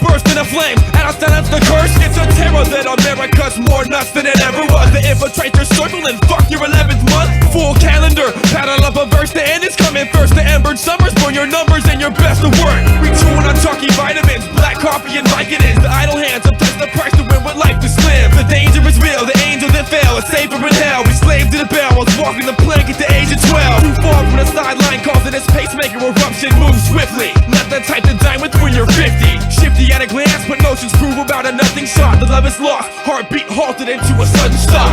burst into flames, and I'll silence the curse. It's a terror that America's more nuts than it ever was. To infiltrate their circle and fuck your 11th month. Full calendar, paddle up a verse, the end is coming first. The embered summers burn your numbers and your best of work. We chewing on chalky vitamins, black coffee and Vicodins. The idle hands have touched the price to win what life is slim. The danger is real, the angels that fail are safer in hell. We slave to the bell, while walking the plank at the age of 12. Too far from the sideline, causing this pacemaker eruption. Move swiftly, not the type to dine with when you're 50. Shifty at a glance, but notions prove about a nothing shot. The love is lost, heartbeat halted into a sudden stop.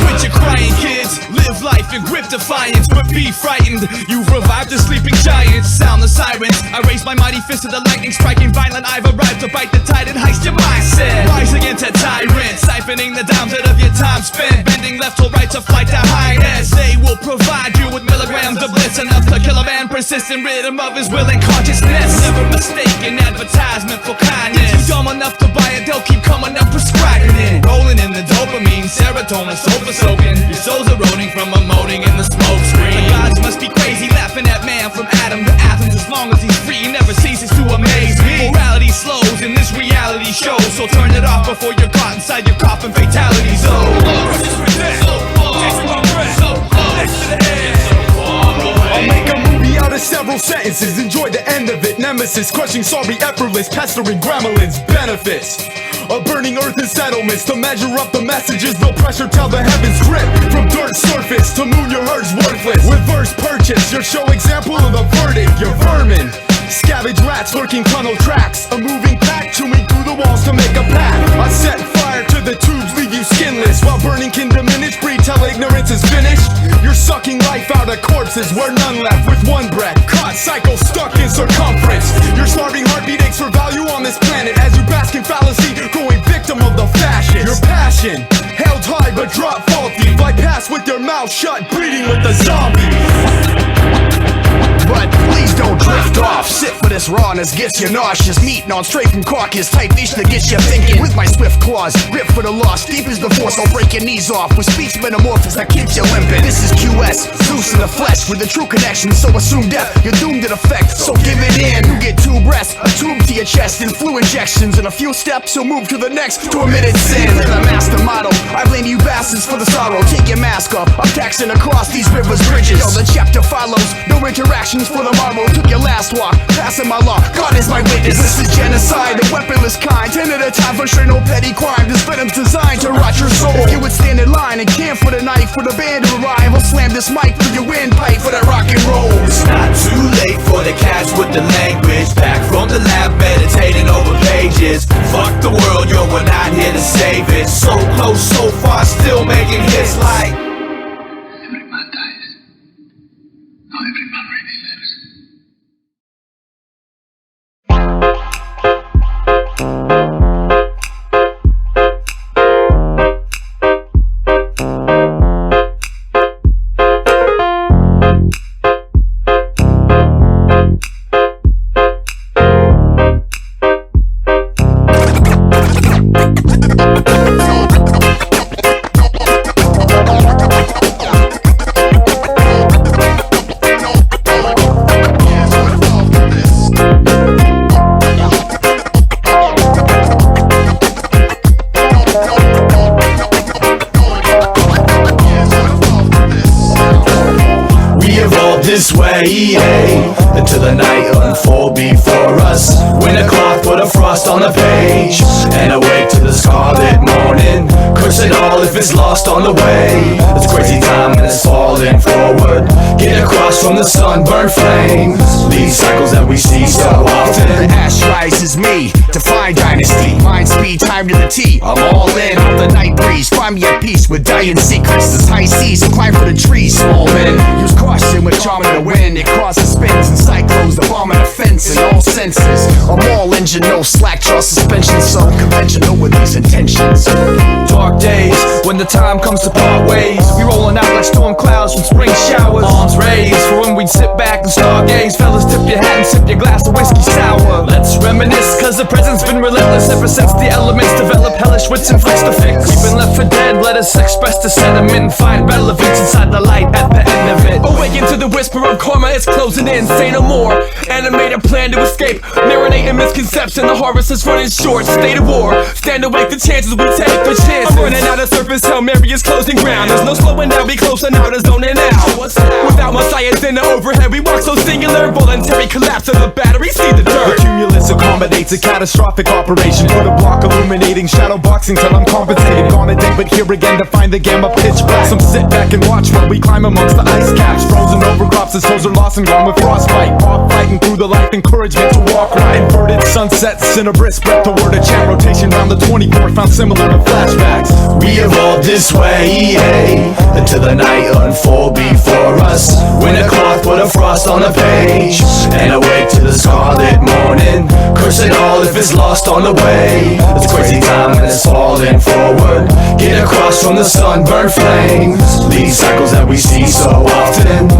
Quit your crying, kids. Live life and grip defiance, but be frightened. You've revived the sleeping giants. Sound the sirens. I raise my mighty fist to the lightning, striking violent. I've arrived to bite the tide and heist your mindset. Rise against a tyrant, siphoning the dimes out of your time spent. Bending left or right to flight to highness. They will provide you with milligrams of bliss, enough to kill a man, persistent rhythm of his will and consciousness. Never mistaken advertisement for kindness. If you're dumb enough to buy it, they'll keep coming up prescribing it. Rolling in the dopamine, serotonin, sofa soaking. Your soul's eroding from emoting in the smoke screen. The gods must be crazy, laughing at man from Adam to Athens. As long as he's free, he never ceases to amaze me. Morality slows in this reality show, so turn it off before you're caught inside your coffin fatality zone. I'll make a movie out of several sentences. Enjoy the end of it. Nemesis, crushing, sorry, effortless, pestering gremlins. Benefits of burning earth and settlements. To measure up the messages, no pressure till the heavens grip. From dirt surface to moon, your herd's worthless. With verse purchase, your show example of the verdict. You're vermin, scavenge rats lurking tunnel tracks. A moving pack chewing through the walls to make a path. I set fire to the tubes, leave you skinless. While burning can diminish, breathe till ignorance is finished. You're sucking life out of corpses where none left with one breath. Caught cycle stuck in circumference. Your starving heartbeat aches for value on this planet. As you bask in fallacy, growing victim of the fascists. Your passion, held high but drop faulty. Fly past with your mouth shut, breeding with the zombie. But please don't drift off. Sit for this rawness, gets you nauseous. Meat on straight from carcass, type dish that gets you thinking. With my swift claws, grip for the lost. Deep as the force, I'll break your knees off. With speech metamorphosis that keeps you limping. This is QS, Zeus in the flesh. With a true connection, so assume death, you're doomed in effect. So give it in, you get 2 breaths, a tube to your chest, and flu injections. In a few steps, you'll move to the next, to admitted sin. Live a master motto, I blame you bastards for the sorrow. Take your mask off, I'm taxing across these rivers, bridges. Yo, the chapter follows, no interaction for the marble. Took your last walk, passing my law. God is my witness. This is genocide, a weaponless kind. 10 at a time for sure, no petty crime. This venom's designed to rot your soul. If you would stand in line and camp for the night, for the band to arrive, I'll slam this mic through your windpipe for that rock and roll. It's not too late for the cats with the language. Back from the lab, meditating over pages. Fuck the world, yo, we're not here to save it. So close, so far, still making hits like every man dies. Not every man really lives. this way, until the night unfold before us. Winter cloth for the frost on the page, and awake to the scarlet morning. Curse it all if it's lost on the way. It's crazy time and it's falling forward. Get across from the sunburned flame. These cycles that we see so often. The ash rises me to find dynasty. Mind speed, time to the T. I'm all in off the night breeze. Find me at peace with dying secrets. This high seas and climb for the trees. Small men use caution with charm in the wind. It causes spins and cyclones. The bomb defense in all senses. I'm all engine, no slack jaw suspension, so conventional with these intentions. Dark days, when the time comes to part ways, we rolling out like storm clouds from spring showers. Arms raised for when we'd sit back and stargaze. Fellas, tip your hat and sip your glass of whiskey sour. Let's reminisce, cause the present's been relentless ever since the elements develop hellish wits and flicks to fix. We've been left for dead, let us express the sentiment and find relevance inside the light at the end of it. Awaken to the whisper of karma, it's closing in, say no more. Animate a plan to escape, marinate in misconception. The harvest is running short, state of war. Stand awake, the chances we take, the chances. I'm running out of surface, Hail Mary is closing ground. There's no slowing down, we closing out, is zoning out. Without Messiahs in the overhead, we walk so singular. Voluntary collapse of the battery, see the dirt. The cumulus accommodates a catastrophic operation. Put a block illuminating, shadow boxing till I'm compensated. Gone a day, but here again to find the gamma pitch black. Some sit back and watch while we climb amongst the ice caps. Frozen over crops, as souls are lost and gone with frostbite. Off fighting through the life, encouragement to walk right. Inverted sunsets in a brisk breath toward a chant rotation round the 24th, found similar to flashbacks. We evolved this way, until the night unfold before us. Winter cloth put a frost on the page, and awake to the scarlet morning, cursing all if it's lost on the way. It's crazy time and it's falling forward, get across from the sunburned flames. These cycles that we see so often.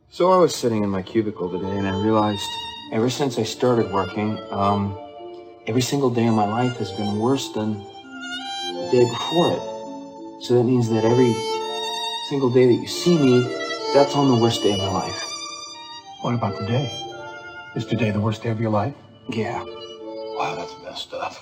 So I was sitting in my cubicle today and I realized ever since I started working, every single day of my life has been worse than the day before it. So that means that every single day that you see me, that's on the worst day of my life. What about today? Is today the worst day of your life? Yeah. Wow, that's messed up.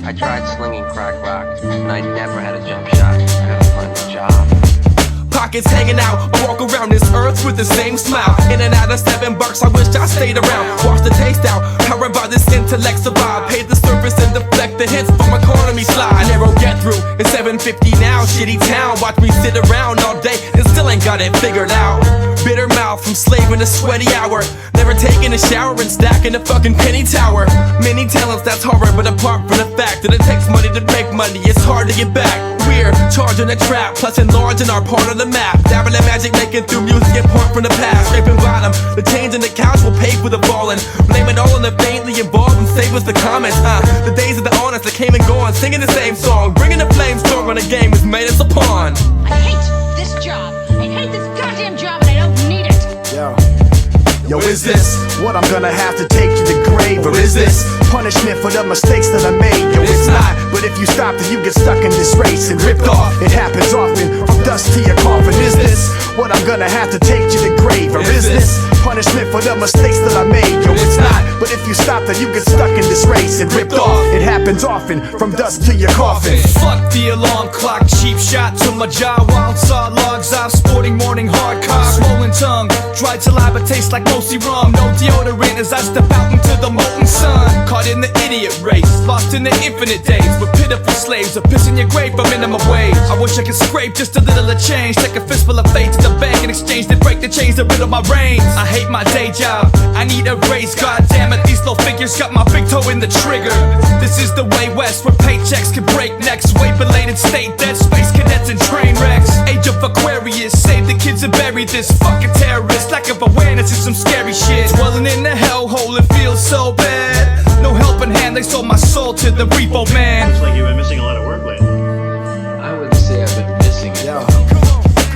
I tried slinging crack rock, and I never had a jump shot. I gotta find a job. Pockets hanging out, I walk around this earth with the same smile. In and out of $7, I wish I stayed around. Wash the taste out, how about this intellect survive? Pay the surface and deflect the hits from economy slide. Narrow get through, it's 7:50 now, shitty town. Watch me sit around all day and still ain't got it figured out. Bitter mouth from slaving a sweaty hour, never taking a shower and stacking a fucking penny tower. Many talents, that's horror, but apart from the fact that it takes money to make money, it's hard to get back. We're charging a trap, plus enlarging our part of the map. Dabbing in magic, making through music and part from the past. Scraping bottom, the change in the couch will pay for the falling. Blame it all on the faintly involved and save us the comments. The days of the honest that came and gone, singing the same song, bringing the flames strong on a game has made us a pawn. I hate this job. I hate this goddamn job and I don't need it. Yo, is this what I'm gonna have to take to the grave? Or is this punishment for the mistakes that I made? Yo, it's not, but if you stop then you get stuck in this race and ripped off. It happens often, from dust to your coffin. Is this what I'm gonna have to take to the grave? Or is this punishment for the mistakes that I made? Yo, it's not, but if you stop then you get stuck in this race and ripped off. It happens often, from dust to your coffin. Fuck the alarm clock, cheap shot to my jaw. Wild saw logs off, sporting morning hard cock. Swollen tongue, dry saliva tastes like mostly rum. No deodorant as I step out into the molten sun. Caught in the idiot race, lost in the infinite days. With pitiful slaves, a piss in your grave for minimum wage. I wish I could scrape just a little of change. Take a fistful of fate to the bank in exchange to break the chains that riddle my reins. I hate my day job, I need a raise. God damn it, these low figures got my big toe in the trigger. This is the way west where paychecks can break necks. Way belated state dead, space cadets and train wrecks. Age of Aquarius, save the kids and bury this fucking terrorist. Lack of awareness is some scary shit. Dwelling in the hellhole, it feels so bad. No helping hand, they sold my soul to the repo man. Looks like you've been missing a lot of work lately. I would say I've been missing it.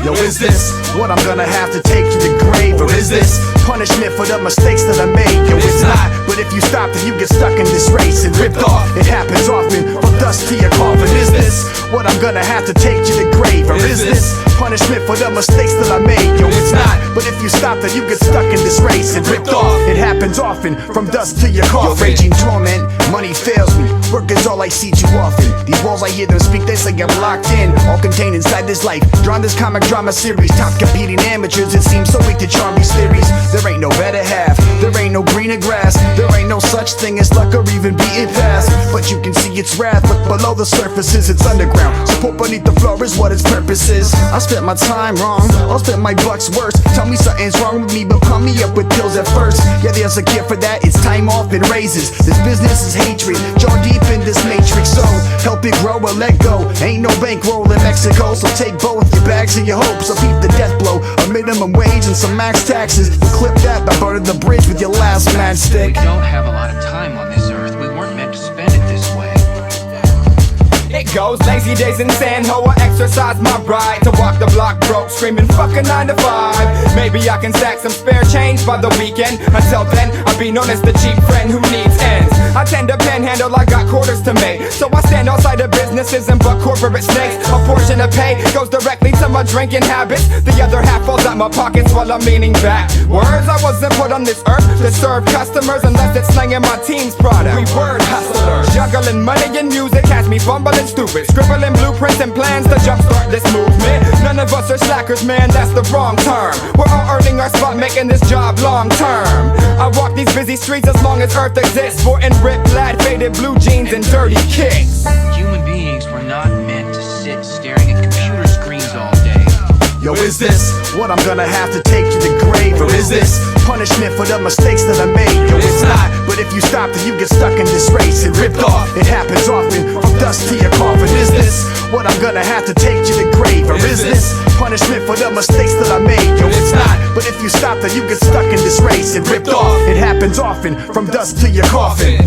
Yo, is this what I'm gonna have to take to the grave? Or is this punishment for the mistakes that I made? Yo, it's not, but if you stop then you get stuck in this race and ripped off. It happens often, from dust to your coffin. Is this what I'm gonna have to take to the grave? Or is this punishment for the mistakes that I made? Yo, it's not, but if you stop then you get stuck in this race and ripped off. It happens happens often, from dust to your coffin. Raging torment, money fails me, work is all I see too often. These walls I hear them speak, they say I'm locked in, all contained inside this life. Drawn this comic drama series, top competing amateurs, it seems so weak to charm these theories. There ain't no better half, there ain't no greener grass, there ain't no such thing as luck or even beaten past. But you can see its wrath, look below the surfaces, it's underground. Support beneath the floor is what its purpose is. I spent my time wrong, I'll spend my bucks worse. Tell me something's wrong with me, but pump me up with pills at first. Yeah, there's a cure for that, it's time off and raises. This business is hatred, jaw deep in this matrix. So help it grow or let go. Ain't no bankroll in Mexico, so take both your bags and your hopes. So beat the death blow, a minimum wage and some max taxes. We clip that by burning the bridge with your last matchstick. We don't have a lot of time on this earth. We weren't meant to spend it this way. It goes lazy days in San Ho, I exercise my right to walk the block broke, screaming fuck a 9 to 5. Maybe I can stack some spare change by the weekend. Until then, I'll be known as the cheap friend who needs ends. I tend to panhandle, I got quarters to make, so I stand outside of businesses and buck corporate snakes. A portion of pay goes directly to my drinking habits. The other half falls out my pockets while I'm leaning back. Words, I wasn't put on this earth to serve customers unless it's slanging my team's product. We word hustlers, juggling money and music has me fumbling stupid, scribbling blueprints and plans to jumpstart this movement. None of us are slackers, man, that's the wrong term. We're all earning our spot, making this job long term. I walk these busy streets as long as earth exists, sporting ripped plaid, faded blue jeans and dirty kicks. Human beings were not meant to sit staring at computer screens all day. Yo, is this what I'm gonna have to take to the grave? Or is this punishment for the mistakes that I made? Yo, it's not, but if you stop then you get stuck in this race and ripped off. It happens often, from dust to your coffin. Is this what I'm gonna have to take to the grave? Or is this punishment for the mistakes that I made? Yo, it's not, but if you stop then you get stuck in this race and ripped off. It happens often, from dust to your coffin.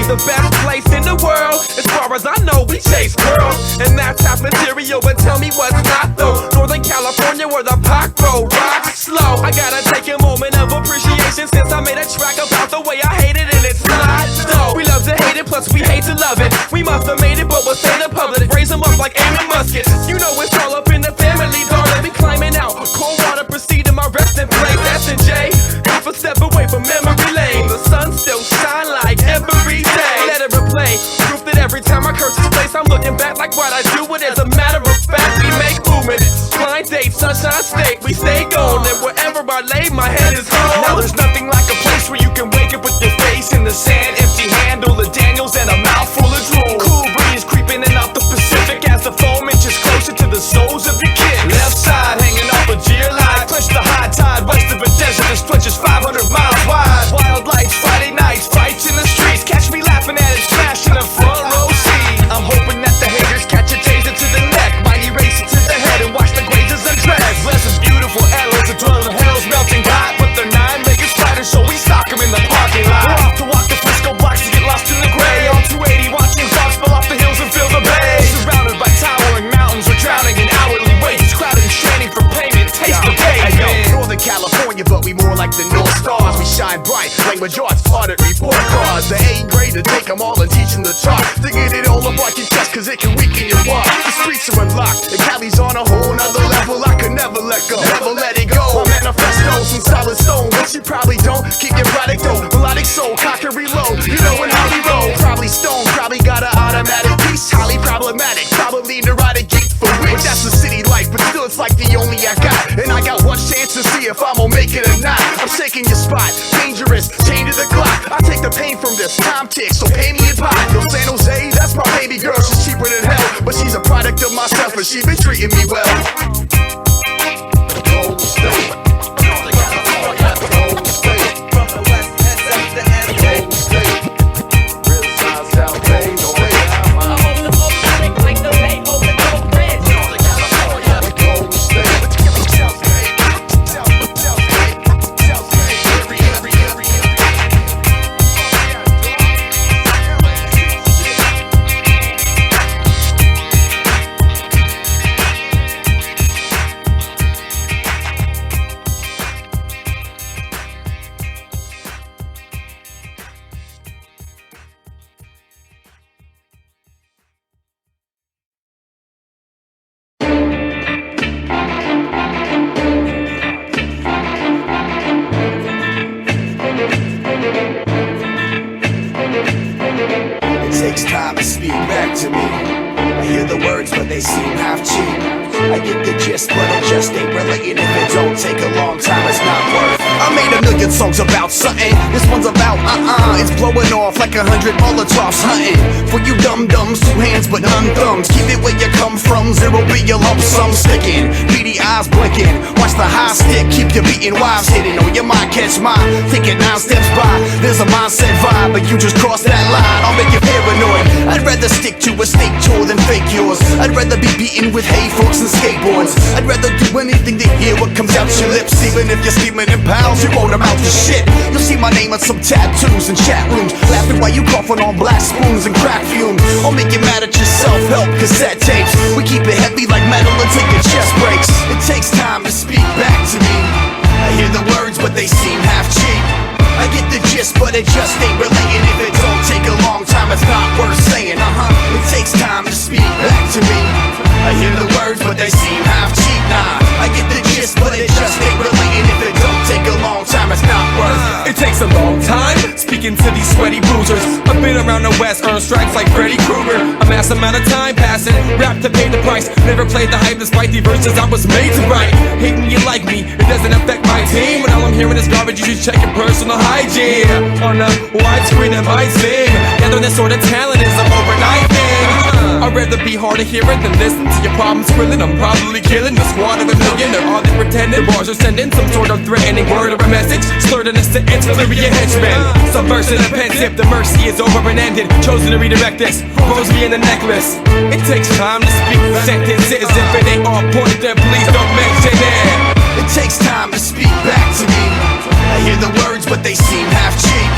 The best place in the world, as far as I know, we chase girls, and that's half material. But tell me what's not though. Northern California, where the pop road rocks slow. I gotta take a moment of appreciation since I made a track about the way I hate it, and it's not so. We love to hate it, plus we hate to love it. We must have made it, but we'll say the public raise them up like aiming muskets. You know it's all up in the family, darling. We climbing out, cold water proceeding my resting place. S&J, half a step away from memory lane. The sun still shine like every day. Let it replay, proof that every time I curse this place, I'm looking back like what I do. It as a matter of fact, we make movement. Blind date, sunshine state, we stay gone. And wherever I lay, my head is home. Now there's nothing like a place where you can wake up with your face in the sand, empty handle of Daniels and a mouth full of drool. Cool breeze creeping in off the Pacific as the foam inches closer to the soles of your kids. Left side hanging off a gear line, clutch the high tide west of a desert that stretches 500 miles wide. Wild lights, Friday nights, fights in the streets, catch me laughing at it, smash in the front row seat. I'm hoping that the haters catch a taser to the neck, mighty race it to the head and watch the grazers undress. Bless the beautiful arrows that dwell in hell's melting hot, but they're 9-legged spiders, so we stock them in the parking lot. We're off to walk the Frisco blocks to get lost in the gray. On 280, watching frogs spill off the hills and fill the bay. Surrounded by towering mountains, we're drowning in hourly wages, crowded and straining for payment. Taste the pain, Northern California, but we more like the North Stars. We shine bright, language arts, audit, report cards. The A grade to take them all and teach them the chart. To get it all up like your chest, cause it can weaken your walk. The streets are unlocked, the Cali's on a whole nother level. I could never let go, never let it go. My manifesto's some solid stone, but you probably don't. Keep your product though, melodic soul, cock and reload. You know when how we roll. Probably stone, probably got an automatic piece. Highly problematic, probably neurotic geek for which. But that's the city life, but still it's like the only I got. And I got one chance to see if I'm gonna make it or not. I'm shaking your spot, dangerous, chain to the clock. I take the pain from this, time ticks, so pay me in pot. No San Jose, that's my baby girl, she's cheaper than hell. But she's a product of myself and she been treating me well. Gold State, Northern California, Gold State, from the west and south to end. Gold State, real size out. takes time to speak back to me. I hear the words but they seem half cheap. I get the gist but it just ain't relating. If it don't take a long time it's not worth. I made a million songs about something. This one's about it's blowing off like 100 Molotovs hunting. For you dum-dums, 2 hands but none thumbs. Keep it where you come from, 0 be your lump sum sticking. Beady eyes blinking, watch the high stick keep you beating, wives hitting. Oh, your mind catch mine, take it 9 steps by. There's a mindset vibe, but you just cross that line, I'll make you paranoid. I'd rather stick to a state tour than fake yours. I'd rather be beaten with hay forks and skateboards. I'd rather do anything to hear what comes out your lips. Even if you're steaming in pounds, you won't amount to shit. You'll see my name on some tattoos and chat rooms, laughing while you coughing on black spoons and crack fumes. I'll make you mad at your self-help cassette tapes. We keep it heavy like metal until your chest breaks. It takes time to speak back to me. I hear the words but they seem half cheap. I get the gist but it just ain't relating. If it don't take a long time it's not worth saying. It takes time to speak back to me. I hear the words but they seem half cheap. Nah, I get the gist but it just ain't relating. If it don't take a long time it's not worth. It takes a long time speaking to these sweaty boozers. I've been around the West, earned stripes like Freddy Krueger. A mass amount of time passing, rap to pay the price. Never played the hype despite the verses I was made to write. Hating you like me, it doesn't affect my team. When all I'm hearing is garbage, you should check your personal hygiene. On a widescreen it might seem gathering this sort of talent is an overnight thing. I'd rather be hard of hearing than listen to your problems squilling. I'm probably killing the squad of a million. They're all they pretending. Bars are sending some sort of threatening word or a message, slurred in a sentence, delirious henchmen. Subversive and pensive, the mercy is over and ended. Chosen to redirect this, rose me in the necklace. It takes time to speak sentences. If it ain't on point, then please don't mention it. It takes time to speak back to me. I hear the words but they seem half cheap.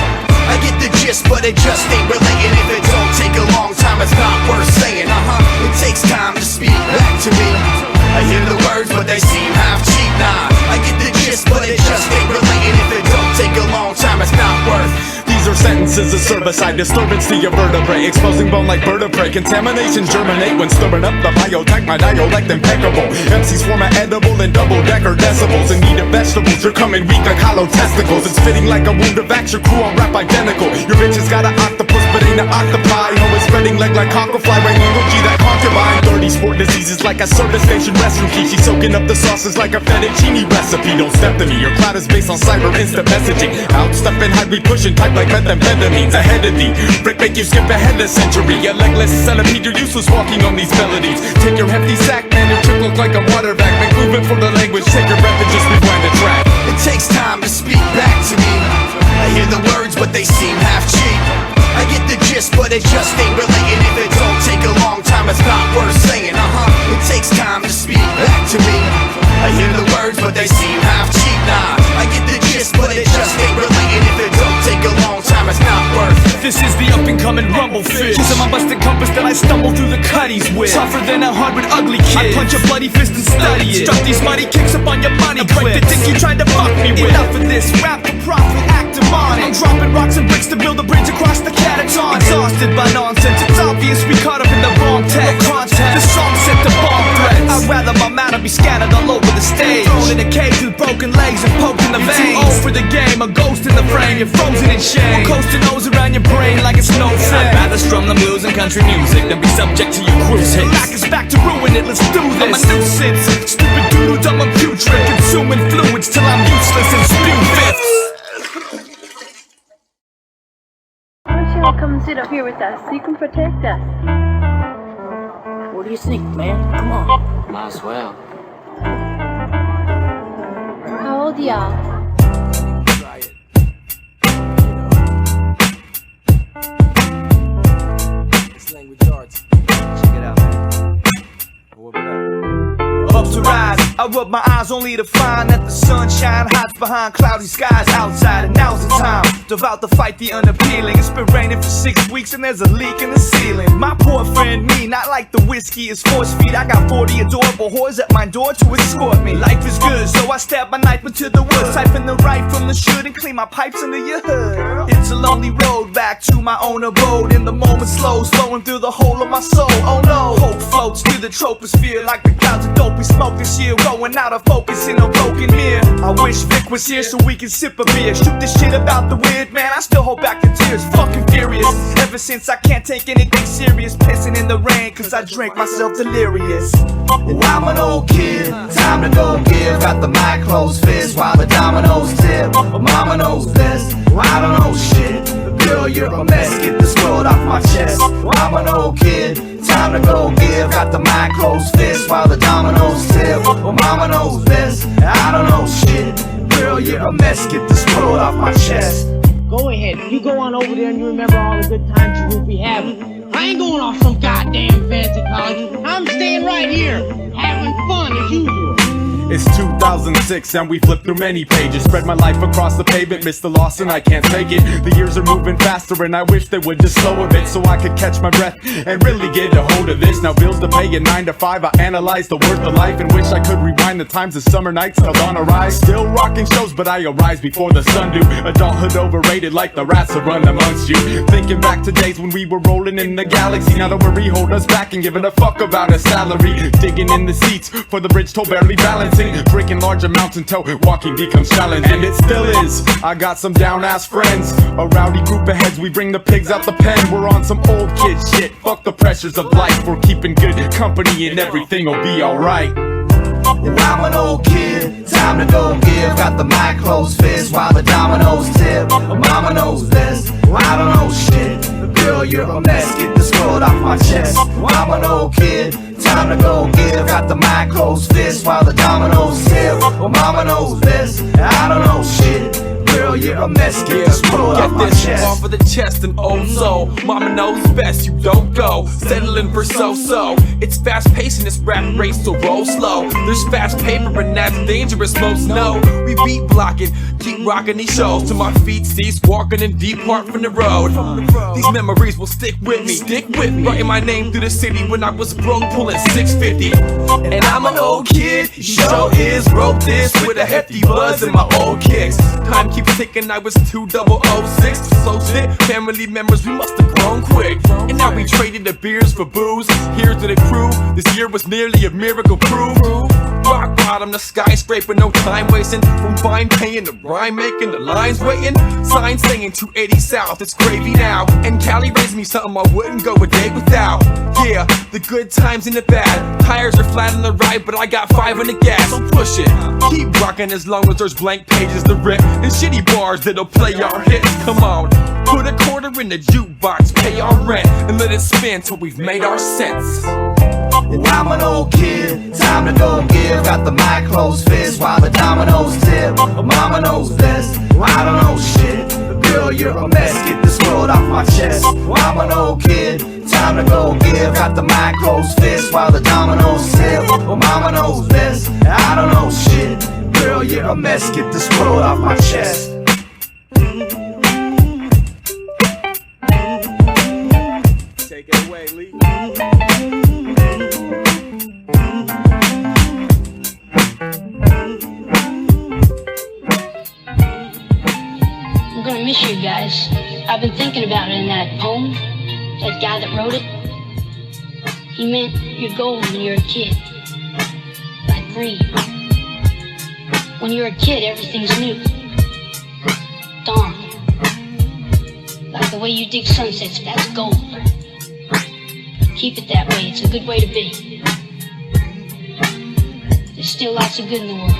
I get the gist but it just ain't relating. If it don't take a long time it's not worth saying. It takes time to speak back to me. I hear the words but they seem half cheap. Nah, I get the gist but it just ain't relating. If it don't take a long time it's not worth. These are sentences of servicide disturbance to your vertebrae, exposing bone like bird of prey. Contaminations germinate when stirring up the biotech. My dialect impeccable. MCs form an edible in double-decker decibels. In need of vegetables, you're coming weak like hollow testicles. It's fitting like a wound of axe. Your crew all rap identical. Your bitch has got an octopus but ain't an octopi. No, it's spreading leg like conquerfly. Right energy that concubine. 30 sport diseases like a service station rescue key. She's soaking up the sauces like a fettuccine recipe. Don't step to me. Your cloud is based on cyber instant messaging. Outstepping, high we pushing type like methamphetamines ahead of thee. Brick make you skip ahead a century. A legless centipede, you're useless walking on these melodies. Take your hefty sack, man, your trick look like a water bag. Make movement for the language, take your breath and just rewind the track. It takes time to speak back to me. I hear the words but they seem half cheap. I get the gist but it just ain't relating. If it don't take a long time it's not worth saying. It takes time to speak back to me. I hear the words but they seem half cheap. Nah, I get the gist but it just ain't relating. If it don't take a long time it's not worth. This is the up-and-coming rumble fish. Using my busted compass that I stumble through the cutties with. Tougher than 100 ugly kids. I punch a bloody fist and study it. Drop these mighty kicks up on your money clips. The dick you tried to fuck me with. Enough of this, rap for profit, act demonic. I'm dropping rocks and bricks to build a bridge across the Cataton. Exhausted by nonsense, it's obvious we caught up in the wrong text. No context, the song set the bomb threats. I'd rather my matter be scattered all over the stage. Thrown in a cage with broken legs and poked in the veins. You're too old for the game, a ghost in the frame. You're frozen in shame. We'll coast your nose around your brain like it's no thing. I'd rather strum the blues and country music than be subject to your cruise hits. Back is back to ruin it, let's do this. I'm a nuisance, stupid doodle dumb, I'm putrid. Consuming fluids till I'm useless and spew fifths. Why don't you all come and sit up here with us so you can protect us? What do you think, man? Come on. Might as well. How old y'all? Language arts. Check it out, man. Warm it up. Up to rise, I rub my eyes only to find that the sunshine hides behind cloudy skies outside. And now's the time, devout to fight the unappealing. It's been raining for 6 weeks and there's a leak in the ceiling. My poor friend me, not like the whiskey is force feed. I got 40 adorable whores at my door to escort me. Life is good, so I stab my knife into the wood, siphon the right from the should and clean my pipes under your hood. It's a lonely road back to my own abode. In the moment slows, flowing through the whole of my soul. Oh no, hope floats through the troposphere like the clouds of dope we smoke this year. Going out of focus in a broken mirror. I wish Vic was here so we can sip a beer, shoot the shit about the weird kid, man, I still hold back the tears, fucking furious. Ever since I can't take anything serious, pissing in the rain cause I drank myself delirious. And I'm an old kid, time to go give. Got the mic closed fist while the dominoes tip. But mama knows best, I don't know shit. Girl, you're a mess, get this world off my chest. I'm an old kid, time to go give. Got the mic closed fist while the dominoes tip. But mama knows best, I don't know shit. Girl, you're a mess, get this world off my chest. Go ahead, you go on over there and you remember all the good times you will be having. I ain't going off some goddamn fancy college. I'm staying right here, having fun as usual. It's 2006 and we flipped through many pages. Spread my life across the pavement, missed the loss and I can't take it. The years are moving faster and I wish they would just slow a bit so I could catch my breath and really get a hold of this. Now bills to pay at 9 to 5, I analyze the worth of life and wish I could rewind the times of summer nights held on a rise. Still rocking shows but I arise before the sun do. Adulthood overrated like the rats that run amongst you. Thinking back to days when we were rolling in the galaxy. Now the worry hold us back and giving a fuck about a salary. Digging in the seats for the bridge toll barely balancing. Drinking large amounts until walking becomes challenging. And it still is. I got some down-ass friends, a rowdy group of heads, we bring the pigs out the pen. We're on some old kid shit, fuck the pressures of life. We're keeping good company and everything will be alright. And I'm an old kid, time to go give. Got the mic closed fist while the dominoes tip. But mama knows best, I don't know shit. Girl, you're a mess, get this world off my chest. I'm an old kid, time to go give. Got the mic closed fist while the dominoes tip. But mama knows best, I don't know shit. Girl, you're a mess, get this world off my chest. Off of the chest and old soul. Mama knows best, you don't go settling for so-so. It's fast-paced in this rap race, so roll slow. There's fast paper and that's dangerous, most know. We beat blocking, keep rocking these shows till my feet cease walking and depart from the road. These memories will stick with me, writing my name through the city when I was broke, pulling 650. And I'm an old kid, he sure is. Wrote this with a hefty buzz in my old kicks. Time keeps ticking, I was 2006. So shit, family members, we must have grown quick. And now we traded the beers for booze. Here's to the crew, this year was nearly a miracle proof. Rock bottom, the skyscraper, no time wasting. From fine paying to rhyme making, the lines waiting. Signs saying 280 south, it's gravy now. And Cali raised me something I wouldn't go a day without. Yeah, the good times and the bad. Tires are flat on the right, but I got 5 on the gas, so push it. Keep rocking as long as there's blank pages to rip. And shitty bars that'll play our hits, come on. Put a quarter in the jukebox, pay our rent, and let it spin till we've made our sense. And I'm an old kid, time to go give. Got the mic closed fist while the dominoes tip. But mama knows best, I don't know shit. Girl, you're a mess, get this world off my chest. I'm an old kid, time to go give. Got the mic closed fist while the dominoes tip. But mama knows best, I don't know shit. Girl, you're a mess, get this world off my chest. Take it away, Lee. I'm gonna miss you guys. I've been thinking about it in that poem. That guy that wrote it, he meant you're gold when you're a kid. Like green. When you're a kid, everything's new. Dawn. Like the way you dig sunsets, that's gold. Keep it that way, it's a good way to be. There's still lots of good in the world.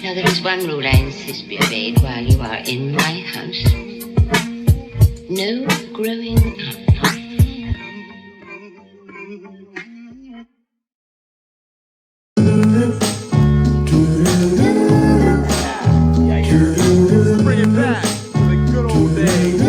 Now there is one rule I insist be obeyed while you are in my house. No growing up. Bring it back to the good old days.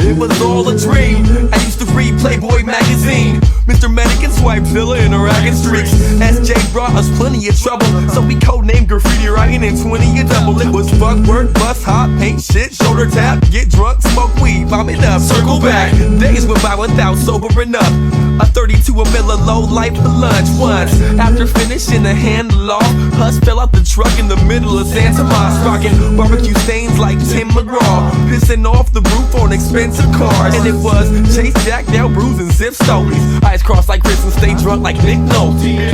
It was all a dream. I used to read Playboy magazine. Mr. Mannequin swipe Villa in a ragged streaks. SJ brought us plenty of trouble, so we codenamed graffiti writing in 20 a double. It was fuck, work, bust, hop, paint shit, shoulder tap, get drunk, smoke weed, bomb it up, circle back. Days went by without sobering up. A 32 a miller low life for lunch once. After finishing the handle off, Huss fell out the truck in the middle of Santa Moss, rocking barbecue stains like Tim McGraw, pissing off the roof on expensive cars. And it was Chase, Jack, Dale, Bruce, and Zip Stolies. Eyes crossed like Chris and stay drunk like Nick Nolte.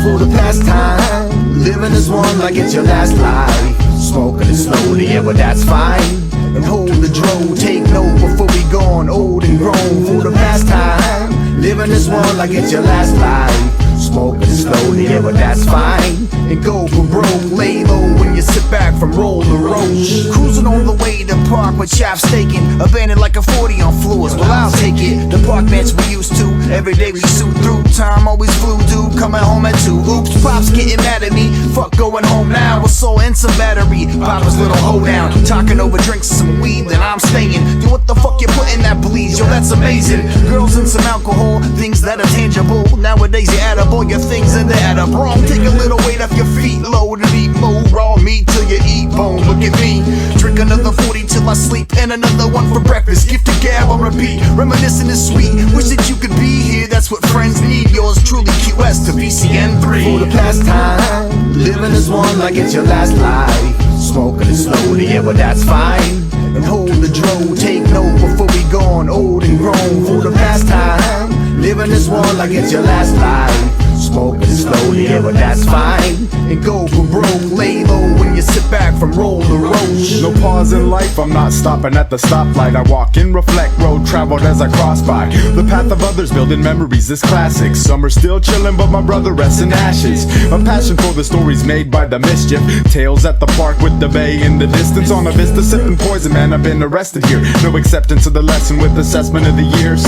For the past time, living as one like it's your last life. Smoking it slowly, yeah, but that's fine. And hold the dro, take note before we gone old and grown. For the past time, living as one like it's your last life. Smoking it slowly, yeah, but that's fine. And go for broke, lay low when you sit back from roll the roach. Cruising on the way to park with chaff staking, abandoned like a 40 on floors, well I'll take it. The park bench we used to, every day we suit through. Time always flew due, coming home at 2. Oops, Pop's getting mad at me, fuck going home now. With soul and some battery, Papa's little hoedown. Talking over drinks and some weed, then I'm staying. Yo, what the fuck you put in that bleeds? Yo, that's amazing. Girls and some alcohol, things that are tangible. Nowadays you add up all your things and they add up wrong. Take a little weight off your feet, load and eat more raw meat till you eat bone. Look at me, drink another 40 till I sleep, and another one for breakfast. Gift a gab on repeat, reminiscing is sweet. Wish that you could be here, that's what friends need. Yours truly, QS to VCN3. For the past time, living as one like it's your last life. Smoking it slowly, yeah, but that's fine. And hold the dro, take note before we gone old and grown. For the past time, living as one like it's your last life. Smoking it slowly, yeah, but that's fine. And go for broke, lay low when you sit back from roll the roach. No pause in life, I'm not stopping at the stoplight. I walk in, reflect, road traveled as I cross by. The path of others building memories is classic. Some are still chilling, but my brother rests in ashes. A passion for the stories made by the mischief. Tales at the park with the bay in the distance. On a vista sipping poison, man, I've been arrested here. No acceptance of the lesson with assessment of the years.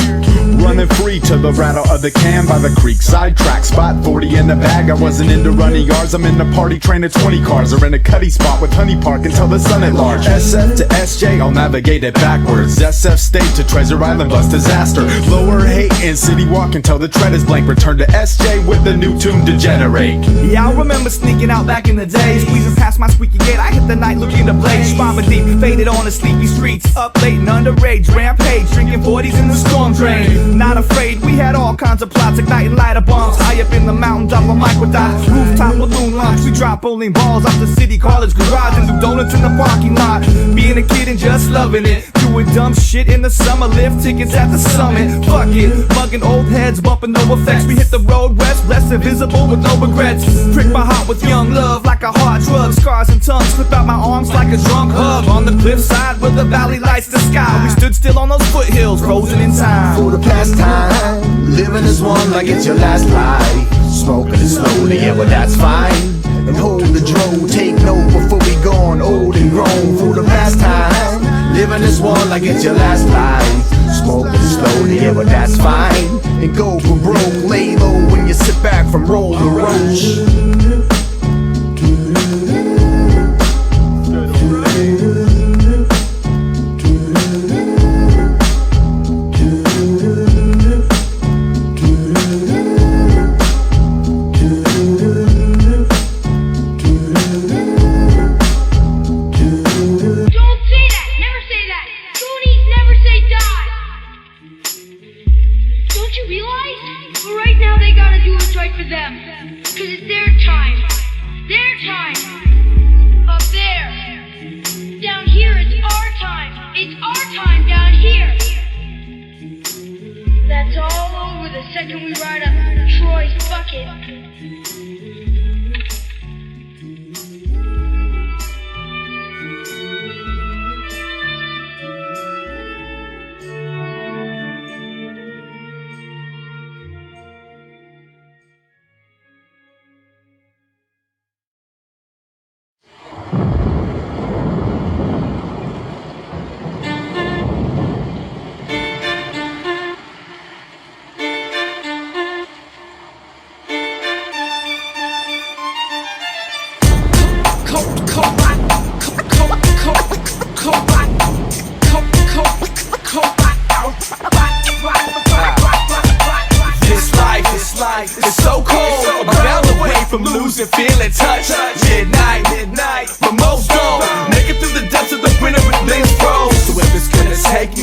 Running free to the rattle of the can by the creek. Side track, spot 40 in the bag. I wasn't into running yards, I'm in the party train of 20 cars. Or in a cutty spot with Honey Park until the sun at large. SF to SJ, I'll navigate it backwards. SF state to Treasure Island bus disaster. Lower hate in city walk until the tread is blank. Return to SJ with the new tune Degenerate. Yeah, I remember sneaking out back in the day, squeezing past my squeaky gate. I hit the night looking to blaze. Bombing deep, faded on the sleepy streets. Up late and underage, rampage, drinking 40s in the storm drain. Not afraid, we had all kinds of plots, igniting lighter bombs. High up in the mountains, up a mic with dots. Rooftop balloon launch, we drop bowling balls off the city college garage and do donuts in the parking lot. Being a kid and just loving it, doing dumb shit in the summer, lift tickets at the summit. Fuck it, mugging old heads, bumping no effects. We hit the road west, less invisible with no regrets. Prick my heart with young love like a hard drug. Scars and tongues slip out my arms like a drunk hug. On the cliffside where the valley lights the sky, we stood still on those foothills, frozen in time. For the past time, living as one like it's your last life. Smoking it slowly, yeah, but that's fine. And hold the dro, take note before we gone old and grown. For the past time, living as one like it's your last life. Smoking it slowly, yeah, but that's fine. And go for broke, lay low when you sit back from roll the roach.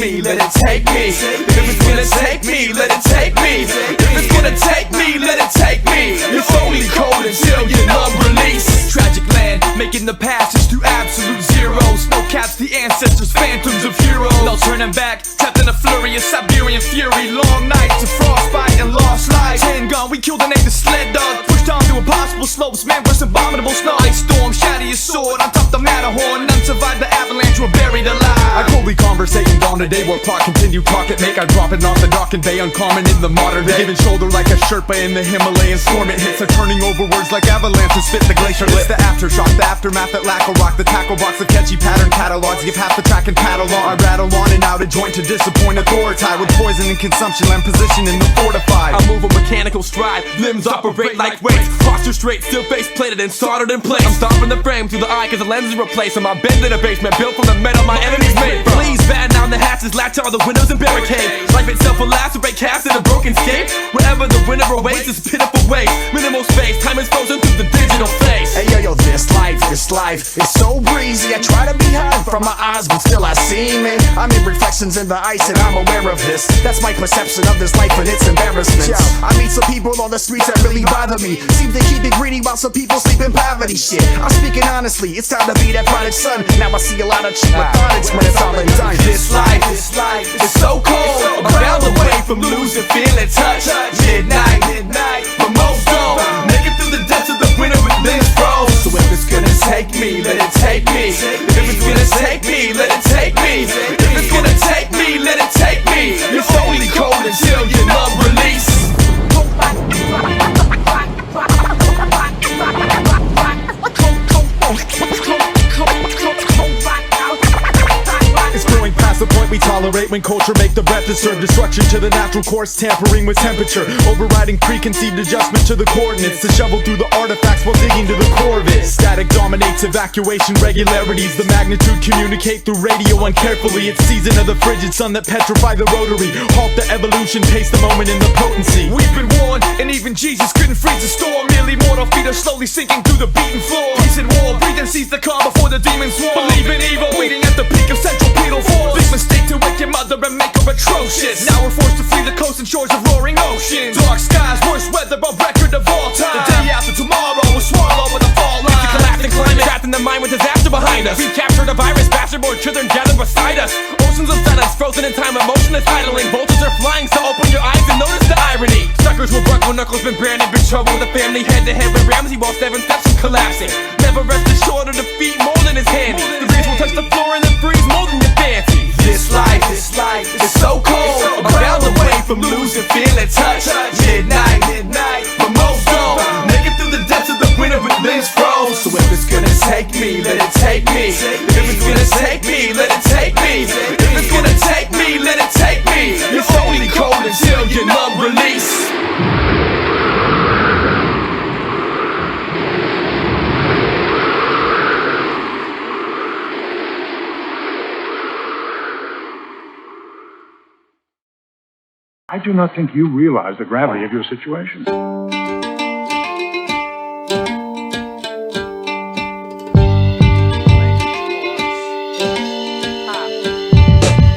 me, let it take me. If it's gonna take me, let it take me. If it's gonna take me, let it take me. It's only cold until you're numb release. Tragic land, making the passage to absolute zero. Snow caps the ancestors, phantoms of heroes. No turning back, trapped in a flurry of Siberian fury. Long nights of frostbite and lost lives. Hand gun, we killed the native sled dog. Pushed on to impossible slopes, man versus abominable snow. Ice storm, shatter your sword on top the Matterhorn. None survived the avalanche, were buried alive. I coldly conversating dawn to day, where plot continue, pocket make. I drop it off the dock and bay, uncommon in the modern day. Giving shoulder like a Sherpa in the Himalayan storm. It hits a turning over words like avalanches, spit the glacier list. The aftershock, the aftermath that lack a rock. The tackle box of catchy pattern catalogs. Give half the track and paddle on. I rattle on and out a joint to disappoint authority. With poison and consumption, land position in the fortified. I move a mechanical stride, limbs operate like weights. Posture straight, still base plated and soldered in place. I'm stomping the frame through the eye cause the lens is replaced. I'm bend in a basement built from the metal my enemies made from. Please batten down the hatches, latch all the windows and barricade. Life itself will lacerate, cast in a broken scape. Wherever the winner awaits is pitiful waste. Minimal space, time is frozen through the digital face. Hey yo, this life is so breezy. I try to be hide from my eyes, but still I see me. I'm in reflections in the ice and I'm aware of this. That's my perception of this life and its embarrassments. Yo, I meet some people on the streets that really bother me. Seem to keep it greedy while some people sleep in poverty. Shit, I'm speaking honestly, it's time to be that prodigal son. Now I see a lot of cheap methodics when it's all in done. This life is so cold. I'm bound away from losing feeling touch. Midnight, but most don't make it through the depths of the winter with limbs froze. So if it's gonna take me, let it take me. If it's gonna take me, let it take me. If it's gonna take me, let it take me. It's only cold until you're numb release. It's growing past the point we tolerate when culture make the breath to serve destruction to the natural course, tampering with temperature, overriding preconceived adjustment to the coordinates, to shovel through the artifacts while digging to the core of it. Static dominates evacuation regularities, the magnitude communicate through radio uncarefully. It's season of the frigid sun that petrify the rotary, halt the evolution, pace the moment in the potency. We've been warned, and even Jesus couldn't freeze the storm. Merely mortal feet are slowly sinking through the beaten floor. Peace and war, breathe and seize the calm before the demons swarm. Believe in evil, waiting at the peak of central penal force. Big mistake to wake your mother and make her atrocious. Now we're forced to flee the coast and shores of roaring oceans. Dark skies, worst weather on record of all time. The day after tomorrow will swallow with a fall line. It's a collapsing climate, trapped in the mind with disaster behind us. We've captured a virus, bastard born children gathered beside us. Oceans of silence, frozen in time, emotionless idling. Voltages are flying, so open your eyes and notice the irony. Suckers will buckle, knuckles been branded, big trouble with the family head to head with Ramsey while 7 steps from collapsing. Never rest assured of defeat, more than his hand. The breeze will touch the floor and the freeze more than your fancy. This life is so cold. I'm bound away from losing feeling touch. Midnight, but most don't make it through the depths of the winter with limbs froze. So if it's gonna take me, let it take me. If it's gonna take me, let it take me. If it's gonna take me, let it take me. It's only cold until you're numb release. I do not think you realize the gravity of your situation.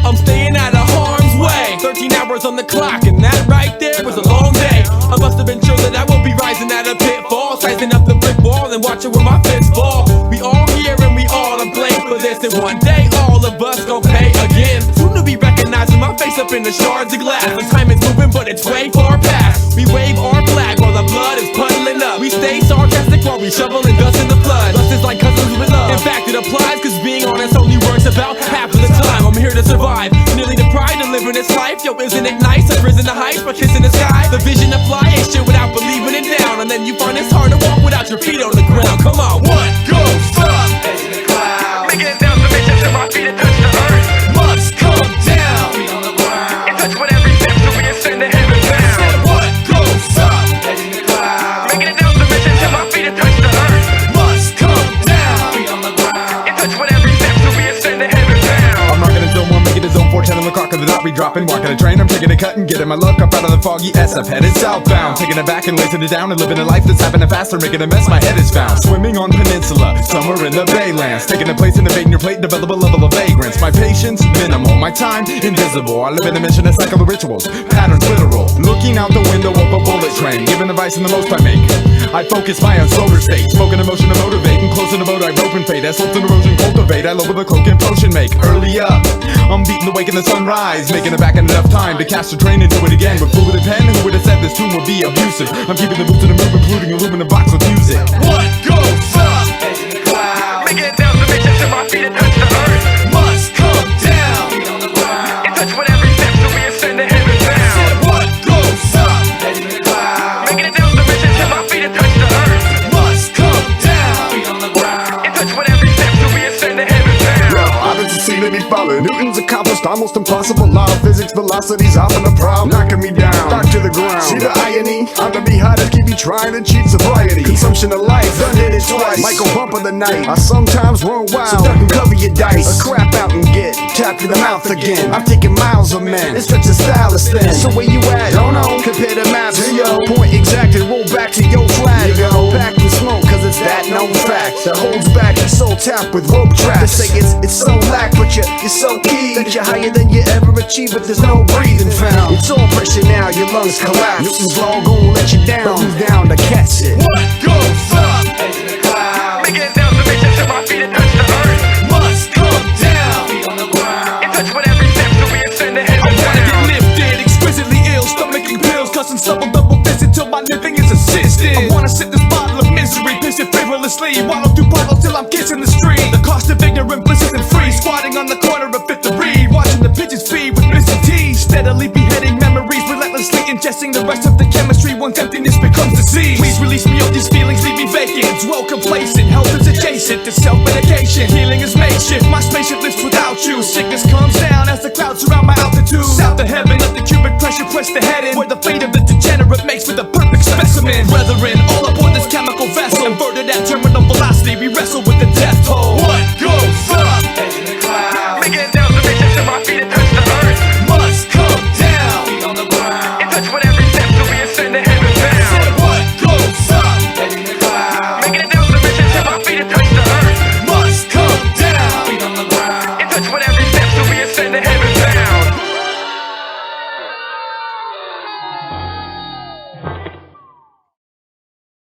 I'm staying out of harm's way. 13 hours on the clock, and that right there was a long day. I must have been sure that I would be rising out of pitfall, sizing up the brick wall and watching where my fists fall. We all here and we all to blame for this, and one day all of us gon' pay again. Soon to be recognizing my face up in the shards of glass. The time is moving, but it's way far past. We wave our flag while the blood is puddling up. We stay sarcastic while we shoveling dust in the flood. Lust is like cousins with love. In fact, it applies, cause being honest only works about half of the time. I'm here to survive, nearly deprived of living this life. Yo, isn't it nice? I've risen to heights by kissing the sky. The vision to fly ain't shit without believing it down. And then you find it's hard to walk without your feet on the ground. Come on, what goes up? In the clouds. Making it down the mission to my feet and touch the earth. Must come down. Feet on the ground. And touch with every step so we ascend to heaven bound. Said what goes up? In the clouds. Making it down the mission to my feet and touch the earth. Must come down. Feet on the ground. And touch with every step so we ascend to heaven bound. I'm rocking a zone 1, making a zone 4, 10 on the clock of the dot we drop. dropping, walking a train, I'm taking a cut and getting my luck up out of the foggy SF, headed southbound, taking it back and lacing it down and living a life that's happening faster, making a mess, my head is found. Swimming on peninsula, somewhere in the Baylands, taking a place in the bait in your plate, develop a level of vagrance. My patience, minimal, my time, invisible. I live in a mission, a cycle of rituals, patterns literal. Looking out the window of a bullet train, giving advice in the most I make. I focus my unsober state, smoking emotion to motivate, and closing the boat I rope and fade. As slopes and erosion cultivate, I lower the cloak and potion make. Early up, I'm beating the wake in the sunrise, making it back in enough time to catch the train and do it again. With fluid and pen, who would have said this tune would be abusive? I'm keeping the boots in the move, including a room in a box with music. What goes up? Edge of the clouds. Making it down the bitch until my feet touch the earth. Must come down. Feet on the ground. In touch with every step, so we ascend to heaven bound. Said what goes up? Edge of the clouds. Making it down the bitch until my feet touch the earth. Must come down. Feet on the ground. In touch with every step, so we ascend to heaven bound. Yo, odds seem to be falling. Newton's accomplished almost impossible. Law of physics, velocity's off in the prowl, knocking me down, back to the ground. See the irony? I'm the behind keep me trying to cheat sobriety. Consumption of life, done did it twice. Michael bump of the night. I sometimes run wild, so duck and cover your dice. A crap out and get tapped in the mouth again. I'm taking miles of men. It's such a style is thin. So where you at? Don't know. Compare the maps to yo. Point exacted. Roll back to your flag. Yo, back in smoke, cause it's that known fact that holds back your soul tapped with rope traps. They say it's so lack, but you're so key that you're higher than you ever achieved, but there's no breathing found. It's all pressure now, your lungs collapse. Newton's law gon' let you down, but move down to catch it. What goes up? Edge of the clouds. Making it down the bitch until my feet touch the earth. Must come down. Feet on the ground. In touch with every step, so we ascend to heaven. I wanna get lifted, exquisitely ill, stomaching pills, cussing double fisted till my living is assisted. I wanna sip this bottle of misery, piss it frivolously, wallow through bottles till I'm kissing the street. The cost of ignorant bliss isn't free, squatting on the corner of Fifth to Reed, watching the pigeons feed with Missy T, steadily beheading memories, relentlessly ingesting the rest of the chemistry. Once emptiness becomes disease, please release me of these feelings, leave me vacant, dwell complacent. Health is adjacent to self-medication, healing is makeshift. My spaceship lives without you. Sickness comes down as the clouds surround my altitude. South of heaven, let the cubic pressure press the head in, where the fate of the degenerate makes for the perfect specimen. Brethren, all aboard this chemical vessel, inverted at terminal velocity, we wrestle with the death toll. What goes up? Edge of the clouds. Making it down the bitch until my feet touch the earth. Must come down. Feet on the ground. In touch with every step, so we ascend to heaven bound. Said what goes up? Edge of the clouds. Making it down the bitch until my feet touch the earth. Must come down. Feet on the ground. In touch with every step, so we ascend to heaven bound.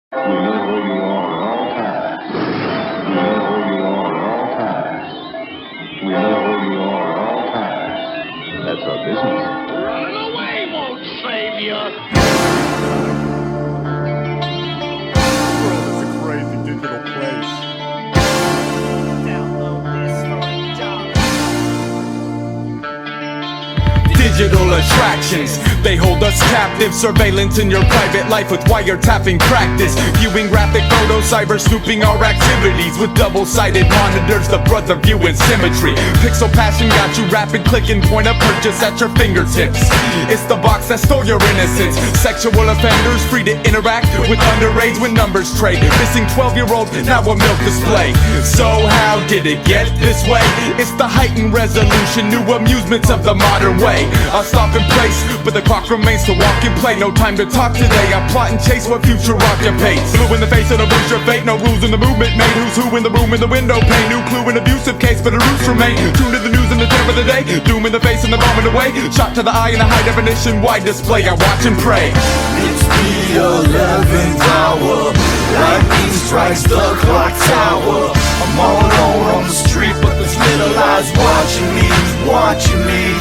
We know where you are at all times. We know where you are at all times. We know where you are at all times. That's our business. Running away won't save you. The world is a crazy digital place. Download this fucking job. Digital attractions, they hold us captive. Surveillance in your private life with wiretapping practice. Viewing graphic photos, cyber snooping our activities. With double-sided monitors, the brother view in symmetry. Pixel passion got you rapid clicking, point of purchase at your fingertips. It's the box that stole your innocence. Sexual offenders free to interact with underage when numbers trade. Missing 12-year-olds, now a milk display. So how did it get this way? It's the heightened resolution, new amusements of the modern way. I'll stop in place, but the clock remains to walk and play. No time to talk today, I plot and chase what future occupates. Blue in the face of the boost your fate, no rules in the movement made. Who's who in the room in the window pane? New clue in abusive case, but the roots remain. Tune to the news and the terror of the day. Doom in the face and the moment away. Shot to the eye in a high definition wide display. I watch and pray. It's the 11th hour. Lightning strikes the clock tower. I'm all alone on the street, but there's little eyes watching me, watching me.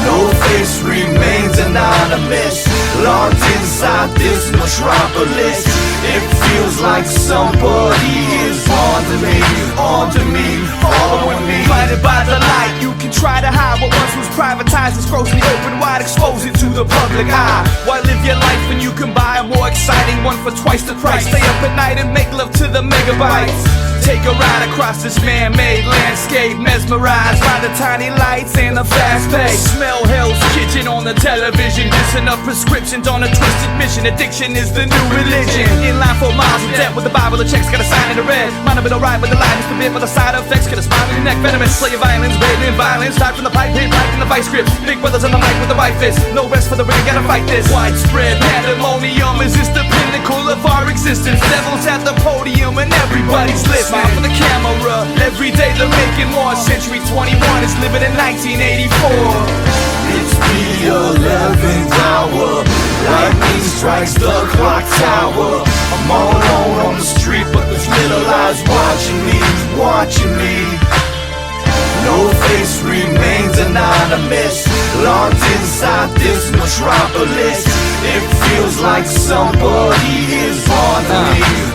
No face remains anonymous, locked inside this metropolis. It feels like somebody is onto me, following me. Blinded by the light, you can try to hide what once was privatized. It's grossly open wide, expose it to the public eye. Why live your life when you can buy a more exciting one for twice the price? Stay up at night and make love to the megabytes. Take a ride across this man-made landscape, mesmerized by the tiny lights and the fast pace. Smell Hell's Kitchen on the television, dissing up prescriptions on a twisted mission. Addiction is the new religion. In line for miles of debt with the Bible, the checks got a sign in the red. Mind a bit alright, but the line is forbid for the side effects. Get a smile in your neck, venomous. Play your violins, bathe in violence. Dive from the pipe, hit right in the vice grip. Big brothers on the mic with the right fist. No rest for the ring, gotta fight this. Widespread pandemonium, is this the pinnacle of our existence? Devils at the podium and everybody's listening. Smile for the camera, every day they're making more. Century 21 is living in 1984. It's the 11th hour. Lightning strikes the clock tower. I'm all alone on the street, but there's little eyes watching me, watching me. No face remains anonymous, locked inside this metropolis. It feels like somebody is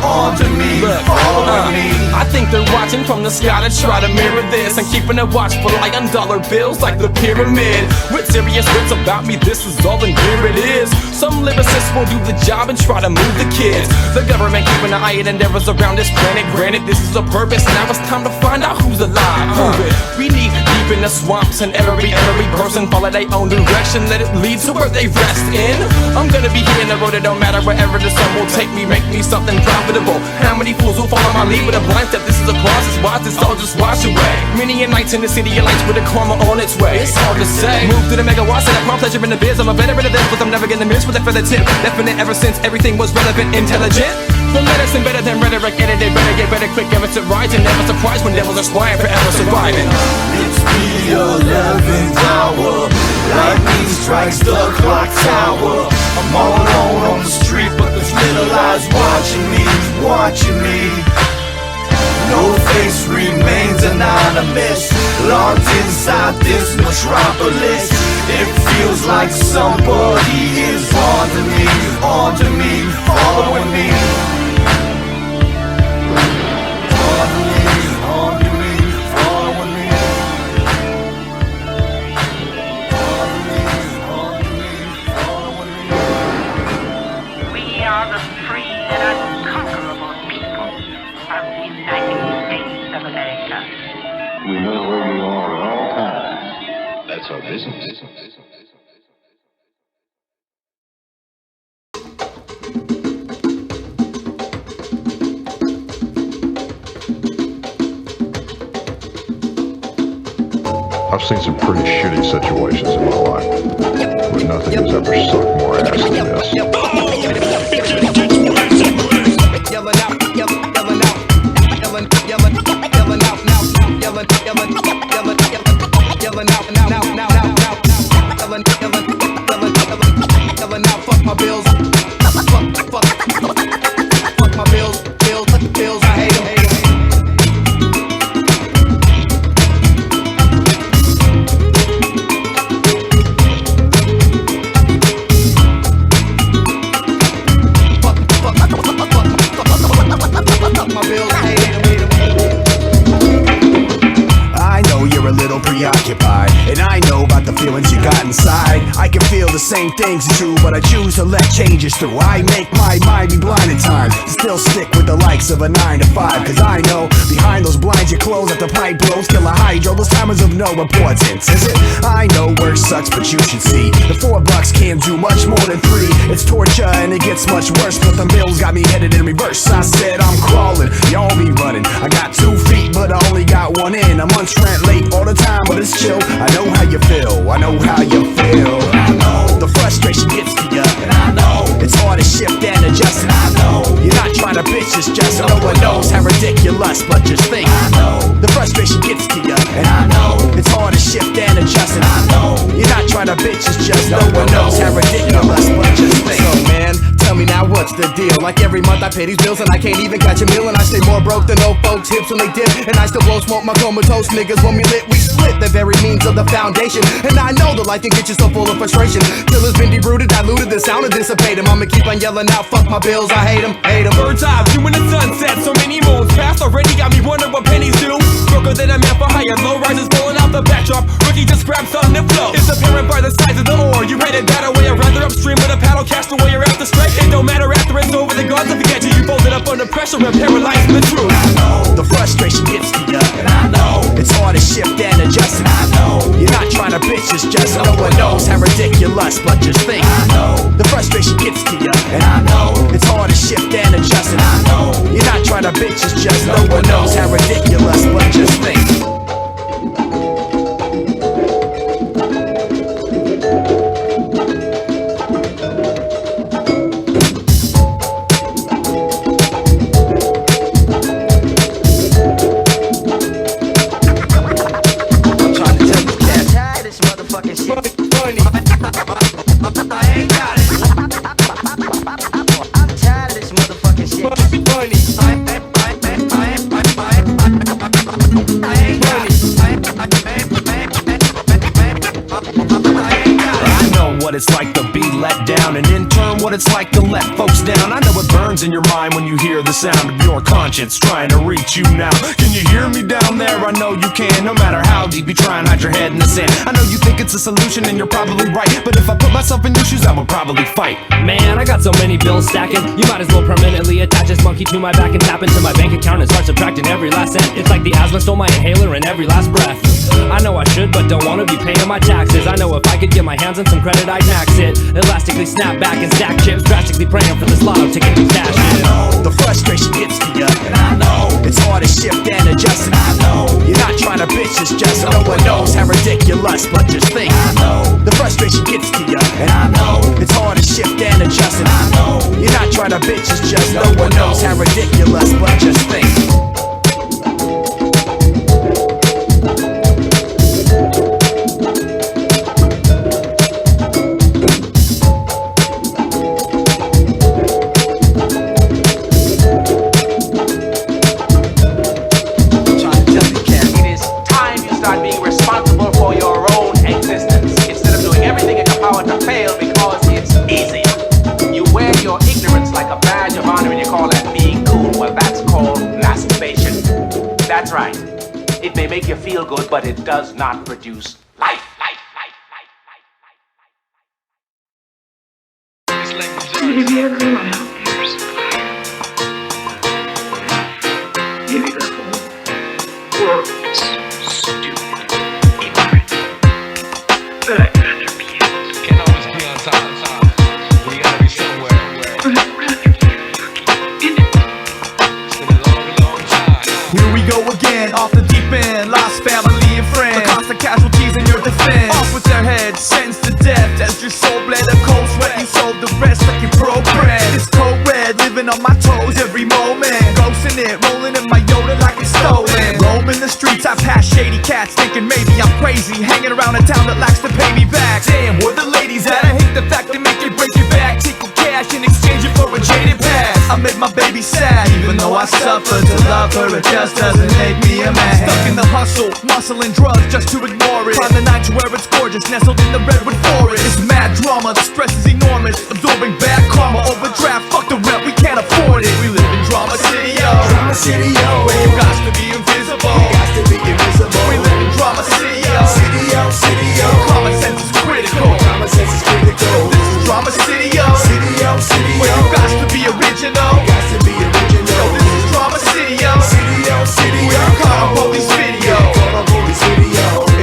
onto me, following me. I think they're watching from the sky to try to mirror this, and keeping a watchful eye on dollar bills like the pyramid. With serious wits about me, this is all and here it is. Some lyricists will do the job and try to move the kids. The government keeping an eye on endeavors around this planet. Granted, this is a purpose, now it's time to find out who's alive. Prove it. We need deep in the swamps, and every person follow their own direction. Let it lead to where they rest in. I'm gonna be hitting the road, it don't matter wherever the sun will take me. Make me something profitable. How many fools will follow my lead with a blind step? This is a process, watch this all just wash away. Many a nights in the city of lights with a karma on its way. It's hard to say. Move to the megawatts, set up my pleasure in the biz. I'm a veteran of this, but I'm never getting missed with a feather tip. Definite ever since everything was relevant, intelligent. The medicine better than rhetoric, edited better, get better quick, ever to rise, and never surprised when devils are spying, forever surviving. It's the 11th hour. Lightning strikes the clock tower. I'm all alone on the street, but there's little eyes watching me, watching me. No face remains anonymous, locked inside this metropolis. It feels like somebody is onto me, following me. We know where you are at all times. That's our business. I've seen some pretty shitty situations in my life, but nothing has ever sucked more ass than this. Yelling out, yelling out, yelling out, fuck my bills, fuck my bills, I hate them. Preoccupied, and I know about the feelings you got inside. I can feel the same things as you, but I choose to let changes through. I make my mind be blind at times, still stick with the likes of a 9 to 5. Cause I know behind those blinds you close at the pipe blows, kill a hydro, those time is of no importance, is it? I know work sucks, but you should see the $4 can't do much more than 3. It's torture and it gets much worse, but the bills got me headed in reverse. I said I'm crawling, y'all be running. I got 2 feet, but I only got 1 in. A month's rent late all the time, but it's chill. I know how you feel, I know how you feel. I know the frustration gets to you, and I know it's hard to shift and adjust. And I know you're not trying to bitch, it's just no one knows how ridiculous, but just think. I know the frustration gets to you, and I know it's hard to shift and adjust. And I know you're not trying to bitch, it's just no one knows how ridiculous, but just think. So man, tell me now what's the deal? Like every month I pay these bills and I can't even catch a meal, and I stay more broke than old folks' hips when they dip, and I still blow smoke my comatose niggas when we lit. We split the very means of the foundation, and I know the life can get you so full of frustration till it's been deep-rooted, diluted, the sound of dissipating. I'ma keep on yelling out, fuck my bills, I hate them, hate them. Bird's eye view in the sunset, so many moons past already got me wondering what pennies do. Broker than a man for hire, low rises blowing out the backdrop. Rookie just grabbed something and flow. It's apparent by the size of the ore. You headed that away, or rather upstream with a paddle, cast away or after straight. It don't matter after it's over, the gods will forget you. You folded up under pressure and paralyzed with truth. The frustration gets to you, and I know it's hard to shift and adjust, and I know you're not trying to bitch, it's just no one knows how ridiculous, but just think. I know the frustration gets to you, and I know it's hard to shift and adjust, and I know you're not trying to bitch, it's just no one knows how ridiculous, but just think. It's like to be let down, and in turn what it's like to let folks down. I know it burns in your mind when you hear the sound of your conscience trying to reach you now. Can you hear me down there? I know you can, no matter how deep you try and hide your head in the sand. I know you think it's a solution and you're probably right, but if I put myself in your shoes I would probably fight. Man, I got so many bills stacking, you might as well permanently attach this monkey to my back and tap into my bank account and start subtracting every last cent. It's like the asthma stole my inhaler in every last breath. I know I should, but don't wanna be paying my taxes. I know if I could get my hands on some credit, I'd max it. Elastically snap back and stack chips, drastically praying for this lotto ticket to cash in. The frustration gets to you, and I know it's hard to shift and adjust, and I know you're not trying to bitch, it's just no one knows how ridiculous, but just think. I know the frustration gets to you, and I know it's hard to shift and adjust, and I know you're not trying to bitch, it's just no one knows how ridiculous, but just think. It may make you feel good, but it does not produce life. Maybe everyone out there is maybe the whole world is stupid, ignorant. But I'd rather be it. Can't always be on time. We gotta be somewhere. But I'd rather be fucking in it. It's been a long time. Here we go again, off the deep end. Lost family and friends, the constant casualties in your defense. Off with their heads, sentenced to death. As your soul bled a cold sweat, you sold the rest like you program. It's cold red, living on my toes every moment. Ghosting it, rolling in my Yoda like it's stolen. Roaming the streets, I pass shady cats, thinking maybe I'm crazy. Hanging around a town that lacks to pay me back. Damn, where the ladies at? I hate the fact they make you break your back. Take your cash and exchange it for a jaded past. I made my baby sad, even though I suffer to love her. It just doesn't make me a man. Stuck in the hustle, muscle and drugs just to ignore it. Find the night to where it's gorgeous, nestled in the redwood forest. It's mad drama, the stress is enormous. Absorbing bad karma, overdraft, fuck the rent, we can't afford it. We live in Drama City, yo. Drama City, yo. Where you got to be invisible. You got to be invisible. We live in Drama City, yo. City, yo, city, yo. Common sense is critical. Common sense is critical. This is Drama City, yo. City, yo, city, yo. Where you got to be original. You got to be original. Yo, this is Drama City, yo. City, yo, city, yo. Where you caught on police video.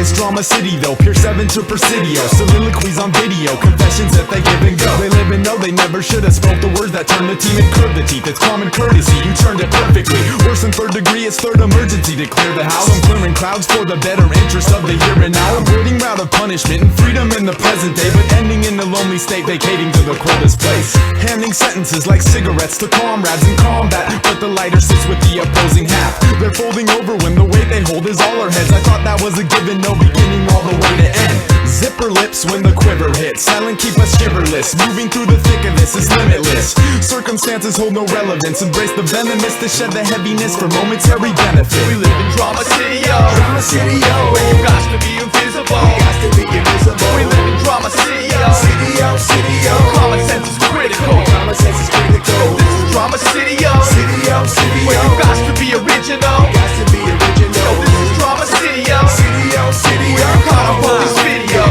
It's Drama City though, Pier 7 to Presidio. Soliloquies on video, confessions that they give and go. They live and know they never should have spoke the words that turn the team and curve the teeth. It's common courtesy, you turned it perfectly. Worse than third degree, it's third emergency to clear the house. I'm clearing clouds for the better interest of the here and now. Avoiding route of punishment and freedom in the present day, but ending in a lonely state, vacating to the coldest place. Handing sentences like cigarettes to comrades in combat, but the lighter sits with the opposing half. They're folding over when the weight they hold is all our heads. I thought that was a given, no beginning all the way to end. Zipper lips when the quiver hits, silent keep us shiverless. Moving through the thick of this is limitless. Circumstances hold no relevance, embrace the venomous to shed the heaviness for momentary benefit. We live in Drama City, yo. Drama City, yo. Where you got to be invisible. You got to be invisible. We live in Drama City, yo. City, yo, city, yo. Common sense is critical. Common sense is critical. This is Drama City, yo. City, yo, city, yo. Where you got to be original. You got to be original. Yo, this is Drama City, yo. City, yo, city, yo. Where you caught on police video.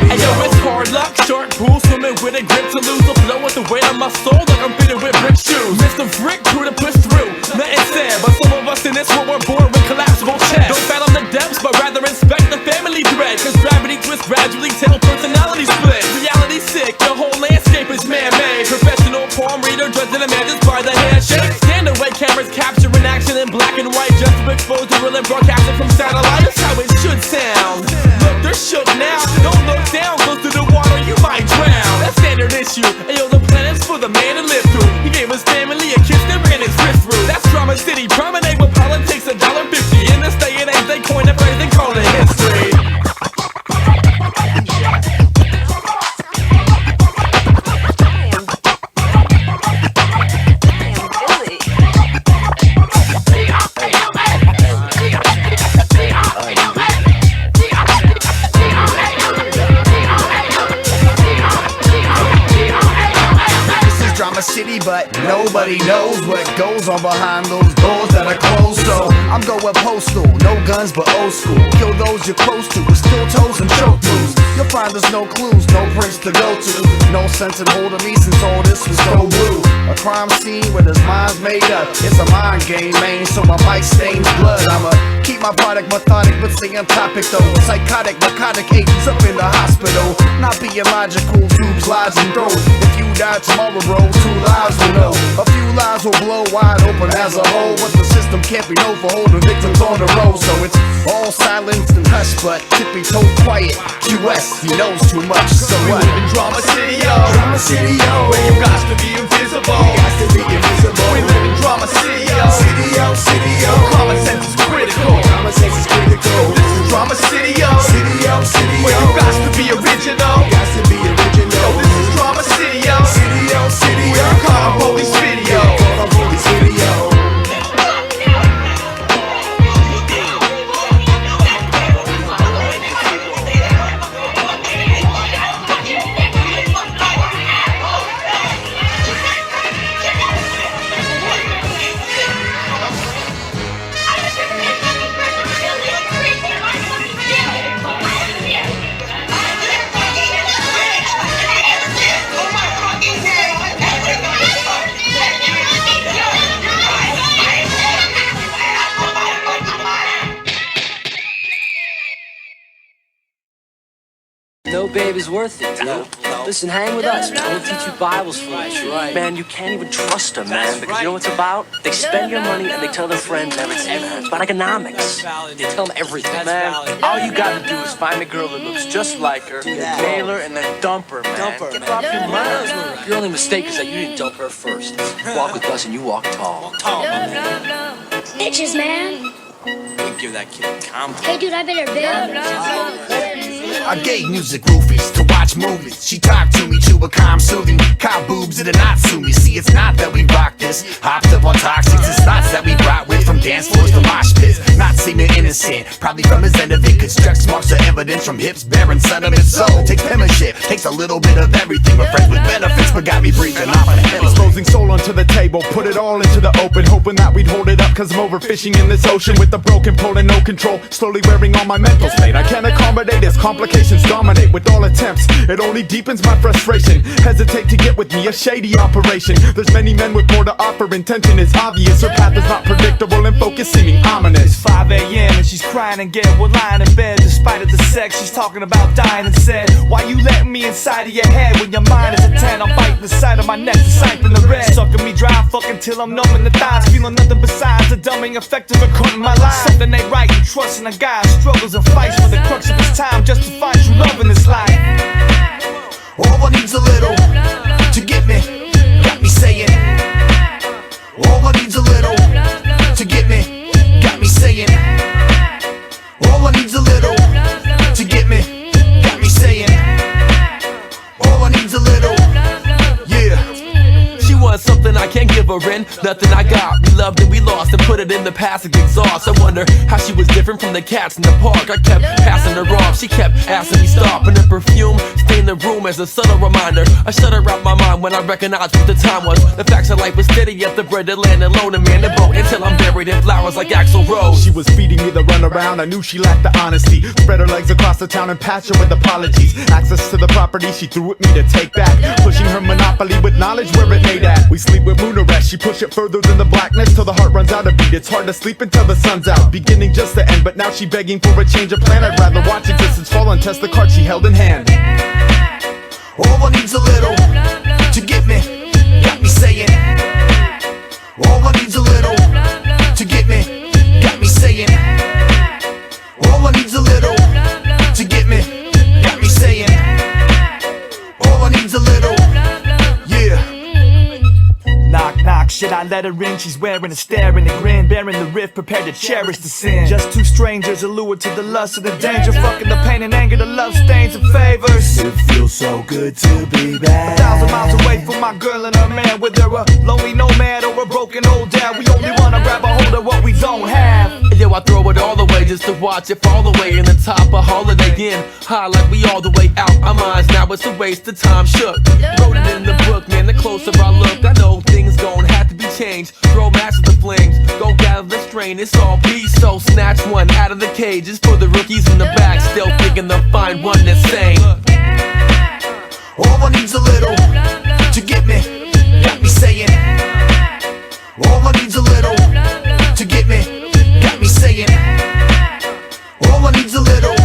And yo, it's hard luck, short pool, swimming with a grip to lose the flow with the weight on my soul like I'm fitted with brick shoes. Mr. Frick but nobody knows what goes on behind those doors that are closed. So I'm going postal, no guns but old school. Kill those you're close to with steel toes and choke moves. You'll find there's no clues, no prints to go to. No sense in holding me since all this was so blue. A crime scene where there's minds made up. It's a mind game, man, so my mic stains blood. I'ma keep my product methodic but stay on topic though. Psychotic, narcotic agents up in the hospital. Not being logical, tubes, lies and throws. If you die tomorrow, bro, 2 lives will know. A few lives will blow wide open as a whole. But the system can't be known for holding victims on the road. So it's all silence and hush, but tippy toe quiet. QS, he knows too much, so what? We live in Drama City, yo. Drama City, yo. Where you got to be invisible. You got to be invisible. We live in Drama City, yo. City, yo, city, yo. Common sense is critical. Common sense is critical. This is Drama City, yo. City, yo, city, yo. Where you got to be original. You got to be original. Yo, this is Drama City, yo. City, yo, city, yo. Where you call on police video. Call on police video. No babe is worth it, dude. Listen, hang with us, man. We'll teach you Bible stories, right? Man, you can't even trust them, man, because you know what it's about? They spend your money and they tell their friends everything, man. It's about economics. They tell them everything. Man, all you gotta do is find a girl that looks just like her, nail her, and then dump her, man. Get her off your mind. Your only mistake is that you didn't dump her first. Walk with us and you walk tall. Walk tall, man. Bitches, man. You give that kid a compliment. Hey, dude, I better bail. I gave music roofies to watch movies. She talked to me to a calm soothing. Cop boobs that not sue me. See, it's not that we rock this. Hopped up on toxics. It's thoughts that we brought with from dance floors to mosh pits. Not seeming innocent, probably from his end of it. Could stretch marks of evidence from hips bearing sentiment. So take penmanship, takes a little bit of everything. We're friends with benefits, but got me breathing off of the head. Exposing soul onto the table, put it all into the open, hoping that we'd hold it up, cause I'm overfishing in this ocean with a broken pole and no control, slowly wearing on my mental state. I can't accommodate as complications dominate with all attempts. It only deepens my frustration. Hesitate to get with me, a shady operation. There's many men with more to offer, intention is obvious. Her path is not predictable and focus seeming ominous. 5 a.m. and she's crying again. We're lying in bed despite of the sex. She's talking about dying and said, why you letting me inside of your head when your mind is a 10? I'm biting the side of my neck, deciphering the red. Sucking me dry, fucking till I'm numb in the thighs. Feeling nothing besides the dumbing effect of a cunt in my life. Something ain't right, you trusting a guy struggles and fights for the crux of his time just to find true love in this life. All I need's a little to get me, got me saying. All I need's a little to get me, got me saying. All I need's a little to get me, got me saying. All I need's a little, yeah. She wants something I can't give her in, nothing I got. We loved and we lost and put it in the past and exhaust. I wonder how she was different from the cats in the park. I kept passing her off, she kept asking me stop. And her perfume stained the room as a subtle reminder. I shut her out my mind when I recognized what the time was. The facts of life was steady at the bread that land alone and man the boat until I'm buried in flowers like Axl Rose. She was feeding me the runaround, I knew she lacked the honesty. Spread her legs across the town and patch her with apologies. Access to the property she threw at me to take back, pushing her monopoly with knowledge where it made at. We sleep with moon arrest, she push it further than the blackness till the heart runs out of beat. It's hard to sleep until the sun's out, beginning just to end, but now she begging for a change of plan. I'd rather watch existence fall and test the card she held in hand. All I need's a little to get me, got me saying. All I need's a little to get me, got me saying. All I need's a little to get me, got me saying. All I need's a little, yeah. Knock, knock, shit, I let her in, she's wearing a stare and a grin, bearing the rift, prepared to cherish the sin. Just two strangers allured to the lust and the danger, fucking the pain and anger, the love stains and favors. It feels so good to be back. 1,000 miles away from my girl and her man, whether a lonely nomad or a broken old dad, we only wanna grab a hold of what we don't have. Yo, I throw it all the way just to watch it fall away in the top of Holiday Inn. High like we all the way out our minds, now it's a waste of time, shook. Wrote it in the book, man, the closer I look, I know things gon' have to be changed. Throw matches to flames, go gather the strain, it's all peace. So snatch one out of the cages for the rookies in the back, still thinking they'll find one that's sane. All I need's a little to get me, got me saying. All I need's a little to get me, got me saying. All I need's a little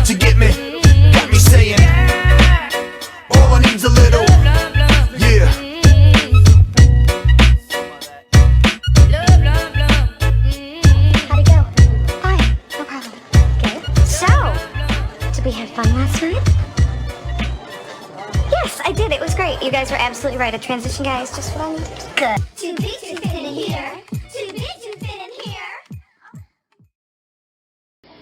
to get me, got me saying. All I need's a little, yeah. How'd it go? Fine, no problem. Good. So, did we have fun last night? Yes, I did. It was great. You guys were absolutely right. A transition guy is just what I needed. Good. Too big to fit in here. Too big to fit in here.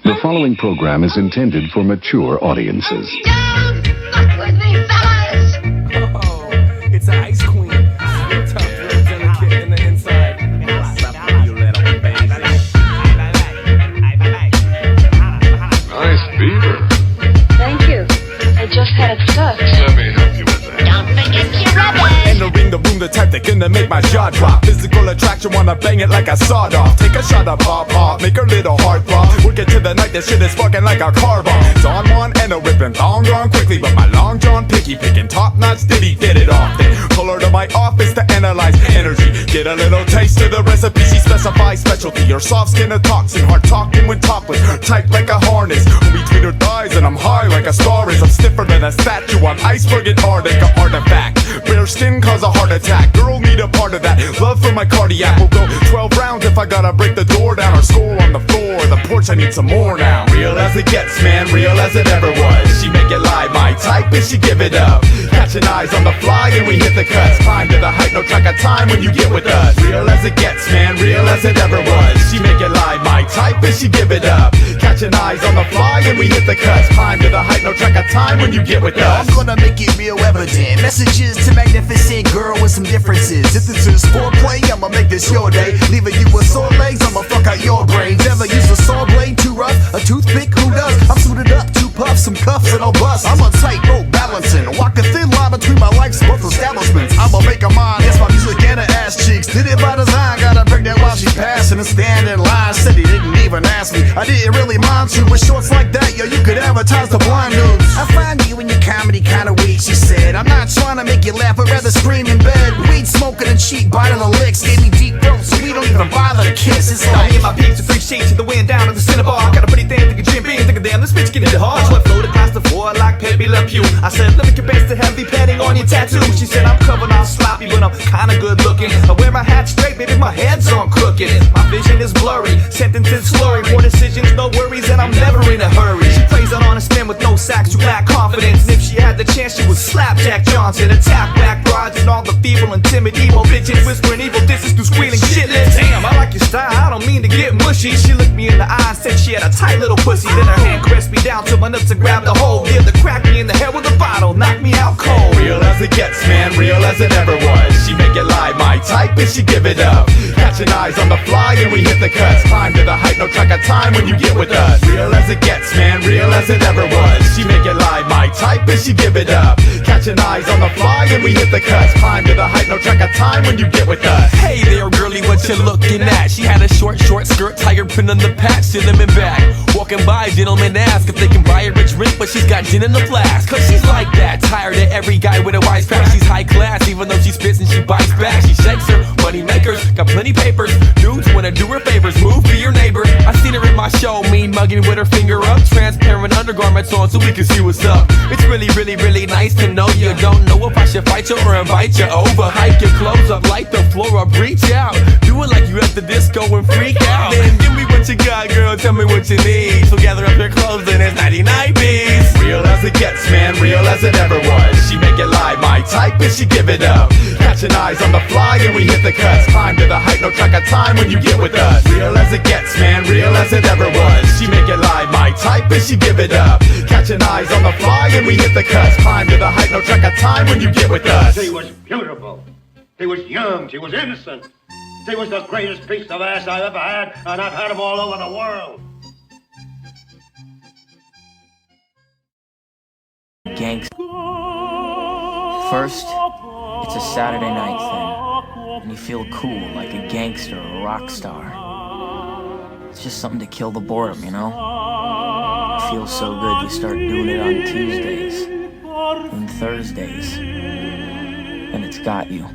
The following program is intended for mature audiences. Don't fuck with me, fellas! Oh, it's an ice queen. Real tough, real delicate in the inside. You little baby. Nice beaver. Thank you. I just had it sucked. Let me help you with that. Don't forget your rubbish! Entering the room, the type that gonna make my jaw drop. Physical attraction, wanna bang it like a sawed off. Take a shot of pop pop, make her little heart throb. Work it to the night, that shit is fucking like a car bomb. Dawn one and a ripping thong gone quickly, but my long john picky picking top notch. Did he get it off? Then pull her to my office to analyze energy. Get a little taste of the recipe. She specifies specialty. Your soft skin a toxin, hard talking when topless, tight like a harness. Between her thighs and I'm high like a star is. I'm stiffer than a statue on iceberg and Arctic, an artifact. Bare skin cause a heart attack. Girl need a part of that. Love for my cardiac will go 12 rounds if I gotta break the door down or skull on the floor. The porch I need some more now. Real as it gets, man, real as it ever was. She make it live, my type, and she give it up. Catching eyes on the fly and we hit the cuts. Climb to the height, no track of time when you get with us. Real as it gets, man, real as it ever was. She make it live, my type, and she give it up. Catching eyes on the fly and we hit the cuts. Climb to the height, no track of time when you get with us. I'm gonna make it real evident. Messages to magnificent girl with some differences. If this is foreplay, I'ma make this your day. Leaving you with sore legs, I'ma fuck out your brains. Never use a saw blade too rough, a toothpick, who does? I'm suited up, 2 puffs, some cuffs and I'll bust. I'm a tightrope balancing, walk a thin line between my life's both establishments. I'ma make her mine, yes, my music and her ass cheeks. Did it by design, got her pregnant while she passing and stand in line. Said he didn't even ask me, I didn't really mind you. With shorts like that, yo, you could advertise the blind news. I find you and your comedy kinda weak, she said. I'm not trying to make you laugh, but rather scream in bed. Weed smoking and cheap, biting the licks. Gave me deep throat, so we don't even bother to kiss. It's like me and my peeps, 3 sheets to the wind down in the Cinnabar. Got a pretty thing, thinking Jim Beam, thinking damn, this bitch get it hard. So I floated past the floor like Pepe Le Pew. I said, let me confess to heavy petting on your tattoo. She said, I'm covered all sloppy, but I'm kinda good looking. I wear my hat straight, maybe my head's on crooked. My vision is blurry, sentences slurry. Poor decisions, no worries, and I'm never in a hurry. She plays on a spin with no sacks, you lack confidence. And if she had the chance, she would slap Jack Johnson. Attack back broads and all the feeble and timid emo bitches whispering evil disses through squealing shitless. Damn, I like your style, I don't mean to get mushy. She looked me in the eye and said she had a tight little pussy. Then her hand caressed me down to my nuts and grabbed the hole. Yeah, the crack me in the head with a bottle, knocked me out cold. Real as it gets, man, real as it ever was. She make it live, my type, and she give it up. Catching eyes on the fly and we hit the cuts. Climb to the height, no track of time when you get with us. Real as it gets, man, real as it ever was. She make it live, my type, and she give it up. Catching eyes on the fly and we hit the cuts. Climb to the height, no track of time when you get with us. Hey there, girlie, what you looking at? She had a short skirt, tiger print on the patch, cinnamon back. Walking by, gentlemen ask if they can buy a rich drink, but she's got gin in the flask. Cause she's like that, tired of every guy with a wisecrack. She's high class, even though she spits and she bites back. She shakes her, money makers, got plenty papers. Dudes wanna do her favors, move, be your neighbor. I seen her in my show, mean mugging with her finger up. Transparent undergarments on so we can see what's up. It's really, really, really nice to know you. Don't know if I should fight you or invite you over. Hike your clothes up, light the floor up, reach out. Do it like you at the disco and freak out. Then give me what you got, girl, tell me what you need. So gather up your clothes and it's 99 bees. Real as it gets, man, real as it ever was. She make it live, my type, and she give it up. Catching eyes on the fly and we hit the cuts. Climb to the height, no track of time when you get with us. Real as it gets, man, real as it ever was. She make it live, my type, and she give it up. Catching eyes on the fly and we hit the cuts. Climb to the height, no track of time when you get with us. She was beautiful. She was young. She was innocent. She was the greatest piece of ass I've ever had, and I've had them all over the world. Gangsta. First, it's a Saturday night thing, and you feel cool like a gangster or a rock star. It's just something to kill the boredom, you know? It feels so good you start doing it on Tuesdays and Thursdays, and it's got you.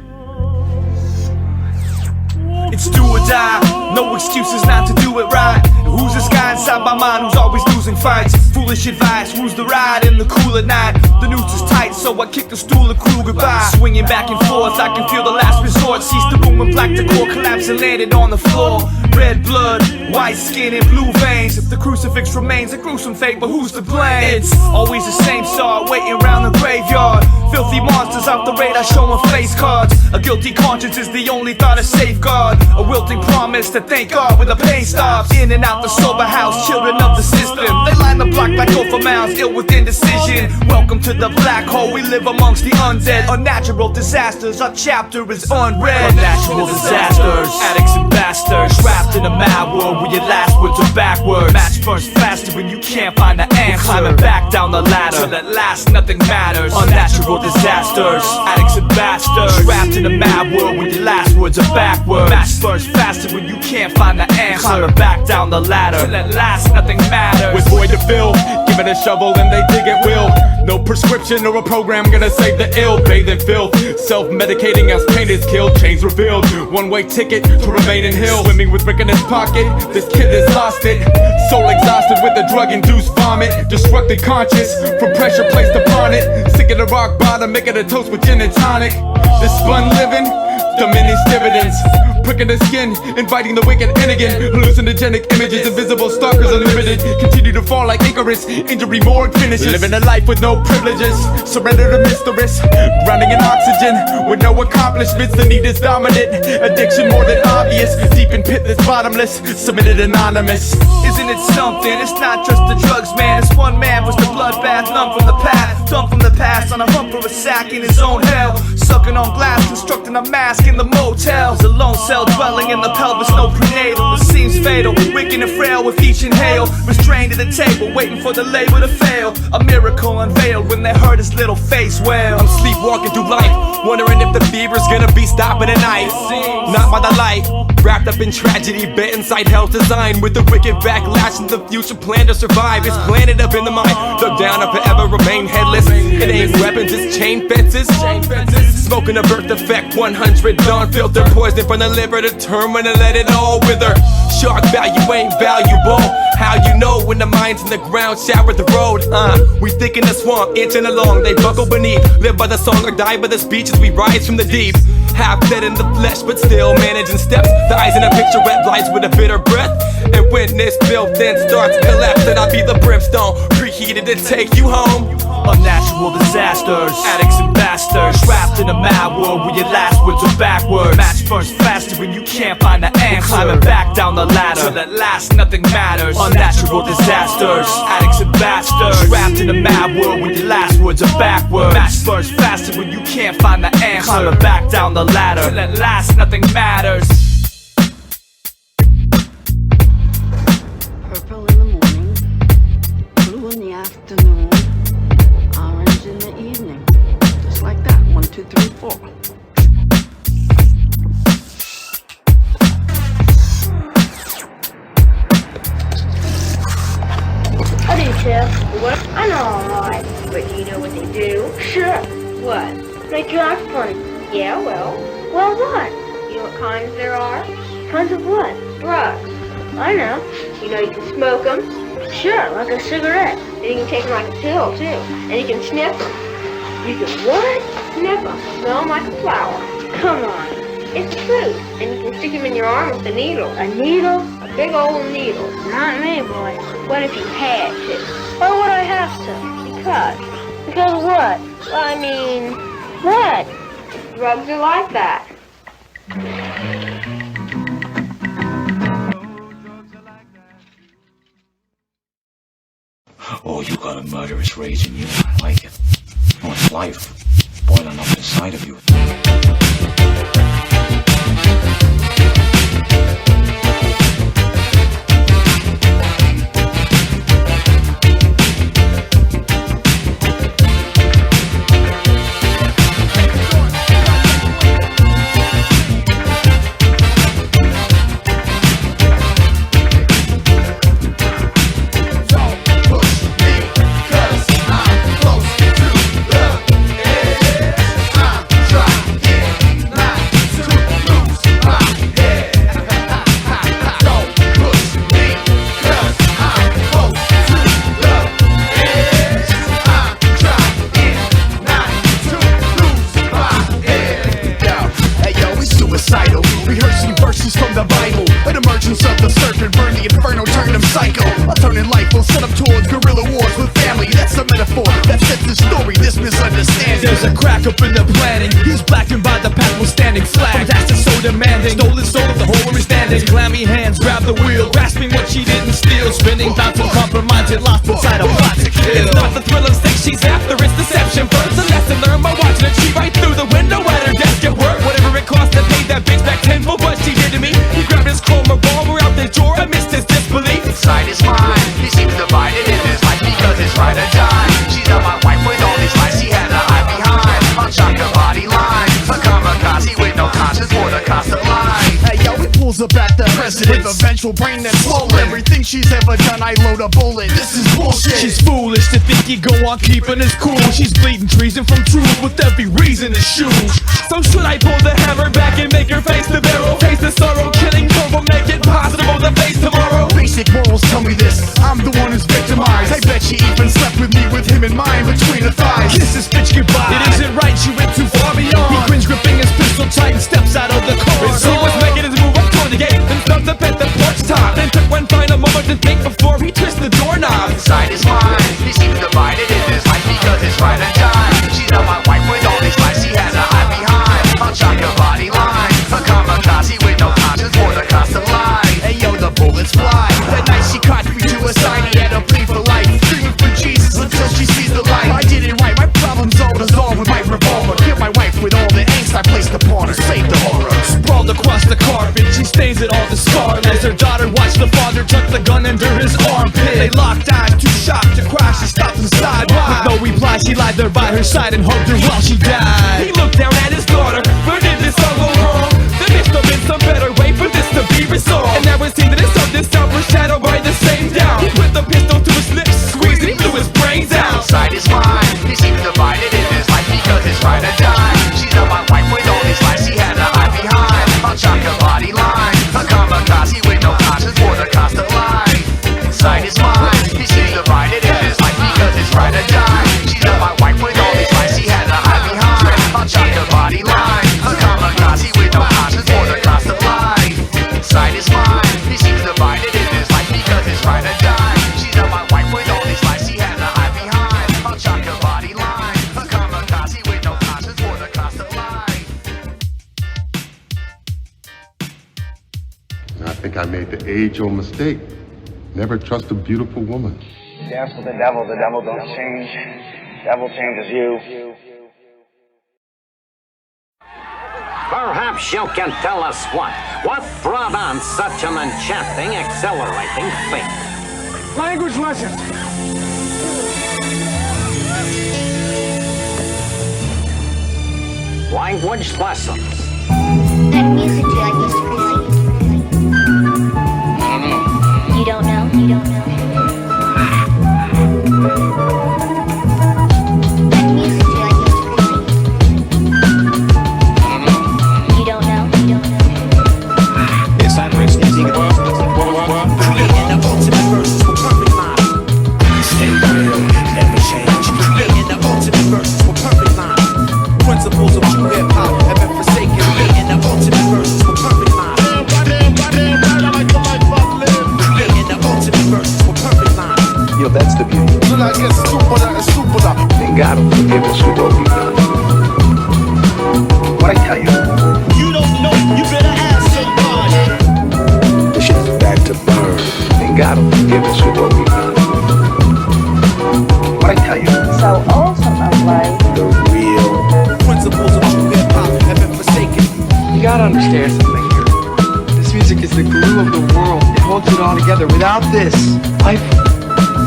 It's do or die, no excuses not to do it right. Who's this guy inside my mind who's always losing fights? Foolish advice, who's the ride in the cool at night? The noose is tight, so I kick the stool and crew goodbye. Swinging back and forth, I can feel the last resort. Sees the boom and black decor collapse and landed on the floor. Red blood, white skin and blue veins. If the crucifix remains a gruesome fate, but who's to blame? It's always the same star waiting around the graveyard. Filthy monsters out the radar showing face cards. A guilty conscience is the only thought of safeguard. A wilting promise to thank God when the pain stops. In and out the sober house, children of the system. They line the block like gopher mounds, ill with indecision. Welcome to the black hole, we live amongst the undead. Unnatural disasters, our chapter is unread. Unnatural disasters, addicts and bastards. Trapped in a mad world where your last words are backwards. Match first faster when you can't find the answer. We're climbing back down the ladder, till at last nothing matters. Unnatural disasters, addicts and bastards. Trapped in a mad world where your last words are backwards. Match first faster when you can't find the answer. Climbing back down the ladder, till at last nothing matters. With void to fill, give it a shovel and they dig at will. No prescription or a program gonna save the ill. Bathe in filth, self-medicating as pain is killed. Chains revealed, one-way ticket to remain in hill. Swimming with Rick in his pocket, this kid has lost it. Soul exhausted with a drug-induced vomit. Destructed conscious from pressure placed upon it. Sick of the rock bottom, making a toast with gin and tonic. This spun living, diminished dividends. Pricking the skin, inviting the wicked in again. Hallucinogenic images, invisible stalkers unlimited. Continue to fall like Icarus, injury morgue finishes. Living a life with no privileges, surrender to mistress. Drowning in oxygen, with no accomplishments. The need is dominant, addiction more than obvious. Deep in pit that's bottomless, submitted anonymous. Isn't it something? It's not just the drugs, man. It's one man was the bloodbath, numb from the path. Dumb from the past, on a hump for a sack in his own hell. Sucking on glass, constructing a mask in the motels. A lone cell dwelling in the pelvis, no prenatal. It seems fatal, wicked and frail with each inhale. Restrained at the table, waiting for the label to fail. A miracle unveiled when they heard his little face wail. I'm sleepwalking through life, wondering if the fever's gonna be stopping tonight. Not by the light, wrapped up in tragedy, bent inside hell's design. With the wicked backlash and the future plan to survive. It's planted up in the mind, dug down to forever remain headless. It ain't weapons, it's chain fences. Smoking a birth effect 100, non-filter poison from the liver. Determined to let it all wither. Shark value ain't valuable. How you know when the mind's in the ground, shower the road? We thick in the swamp, inching along, they buckle beneath. Live by the song or die by the speech as we rise from the deep. Half dead in the flesh, but still managing steps. The eyes in a picture, red lights with a bitter breath. And when this built-in starts collapsing, I'll be the brimstone, preheated to take you home. Unnatural disasters, addicts and bastards. Trapped in a mad world where your last words are backwards. Match first faster when you can't find the answer. We're climbing back down the ladder, till at last nothing matters. Unnatural disasters, addicts and bastards. Trapped in a mad world where your last words are backwards. Match first faster when you can't find the answer. Climbing back down the ladder, till at last nothing matters. Purple in the morning, blue in the afternoon, orange in the evening. Just like that. 1, 2, 3, 4. How do you, Tiff? What? I know all right. But do you know what they do? Sure. What? Make you act funny. Yeah, well. Well, what? You know what kinds there are? Kinds of what? Drugs. I know. You know you can smoke them. Sure, like a cigarette. And you can take them like a pill, too. And you can sniff them. You can what? Sniff them. Smell them like a flower. Come on. It's the truth. And you can stick them in your arm with a needle. A needle? A big old needle. Not me, boy. What if you had to? Why would I have to? Because? Because what? Well, I mean, what? Drugs are like that. Oh, you got a murderous rage in you. I like it. Oh, it's life boiling up inside of you. There's a crack up in the planning. He's blackened by the path while standing flat. That's so demanding. Stole his soul of the whole where he's standing. His clammy hands grab the wheel, grasping what she didn't steal. Spinning thoughts uncompromised, lost inside a plot to kill. It's not the thrill of sex she's after, it's deception. First a lesson learned by watching it. She right through the window at her desk at work. Whatever it cost to pay that bitch back tenfold what she did to me. He grabbed his chrome revolver out the drawer amidst his disbelief. Inside his mind, he seems divided in his life because it's right or die. She's not my wife with all these lies she had to hide behind. Unshot the body line, a kamikaze with no conscience for the cost of life. Hey yo, he pulls up at the president, with a vengeful brain that's swollen. Everything she's ever done, I load a bullet. This is bullshit. She's foolish to think he go on keeping his cool. She's bleeding treason from truth with every reason to shoot. So should I pull the hammer back and make her face the barrel? Face the sorrow, killing her will make it possible to face tomorrow. Basic morals tell me this, I'm the one who's victimized. I bet she even slept with me with him in mind between her thighs. Kiss this bitch goodbye. It isn't right, she went too far beyond. He grins, gripping his pistol tight and steps out of the car. He was making his move up toward the gate, then stopped up at the porch top. Then took one final moment to think before he twisted the doorknob. Inside his mind, he seems divided in his life because it's right or die. She's not my wife with all these lies she has to hide behind. Unshot your body line, a kamikaze with no conscience for the cost of life. Hey yo, the bullets fly. That night she caught me to a side, he had a plea for life. Screaming for Jesus until she sees the light. I did it right, my problems all dissolved with my revolver. Kill my wife with all the angst I placed upon her, save the horror. Sprawled across the carpet, she stains it all to scarlet. As her daughter watched the father tuck the gun under his armpit. They locked eyes, too shocked to cry, she stopped inside. With no reply, she lied there by her side and hugged her while she died. He looked down at his daughter, where did this all go wrong? There must have been some better way for this to be resolved. And now it seemed that it's of this overshadowed by the same down. He put the pistol to his lips, squeezed it, he blew his brains out. Inside his mind, he seems divided in his life because it's right or die. She's not my wife with all these lies she had to hide behind. Unshot your body line, a kamikaze with no conscience for the cost of life. Inside his mind, he seems divided in his life because it's right or die. She's not my wife with all these lies she had to hide behind. Unshot your body line, a kamikaze with no conscience for the cost of life. Inside his mind, he seems divided in his life because it's right or die. She's not my wife with all these lies she had to hide behind. Unshot your body line, a kamikaze with no conscience for the cost of life. I think I made the age-old mistake. Never trust a beautiful woman. Dance with the devil don't change. Devil changes you. Perhaps you can tell us what brought on such an enchanting, exhilarating thing? Language lessons. Language lessons. That music you like, Mr. Chrissy? I don't know. You don't know? You don't know? That music you like, Mr. Chrissy? I don't know. You don't know? You don't know? It's like Chris music. Creating the ultimate verses with perfect mind. Stay real, never change. Creating the ultimate verses with perfect mind. Principles of true hip hop have been forsaken. till I get stupider and stupider. And God will forgive us for what we've done. What I tell you? You don't know, you better ask somebody. This shit is bad to burn. And God will forgive us for what we've done. What I tell you? So ultimately, the real principles of true hip-hop have been forsaken. You gotta understand something here. This music is the glue of the world. It holds it all together. Without this, life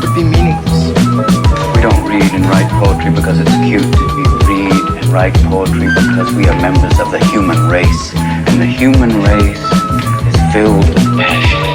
would be meaningless. We don't read and write poetry because it's cute. We read and write poetry because we are members of the human race. And the human race is filled with passion.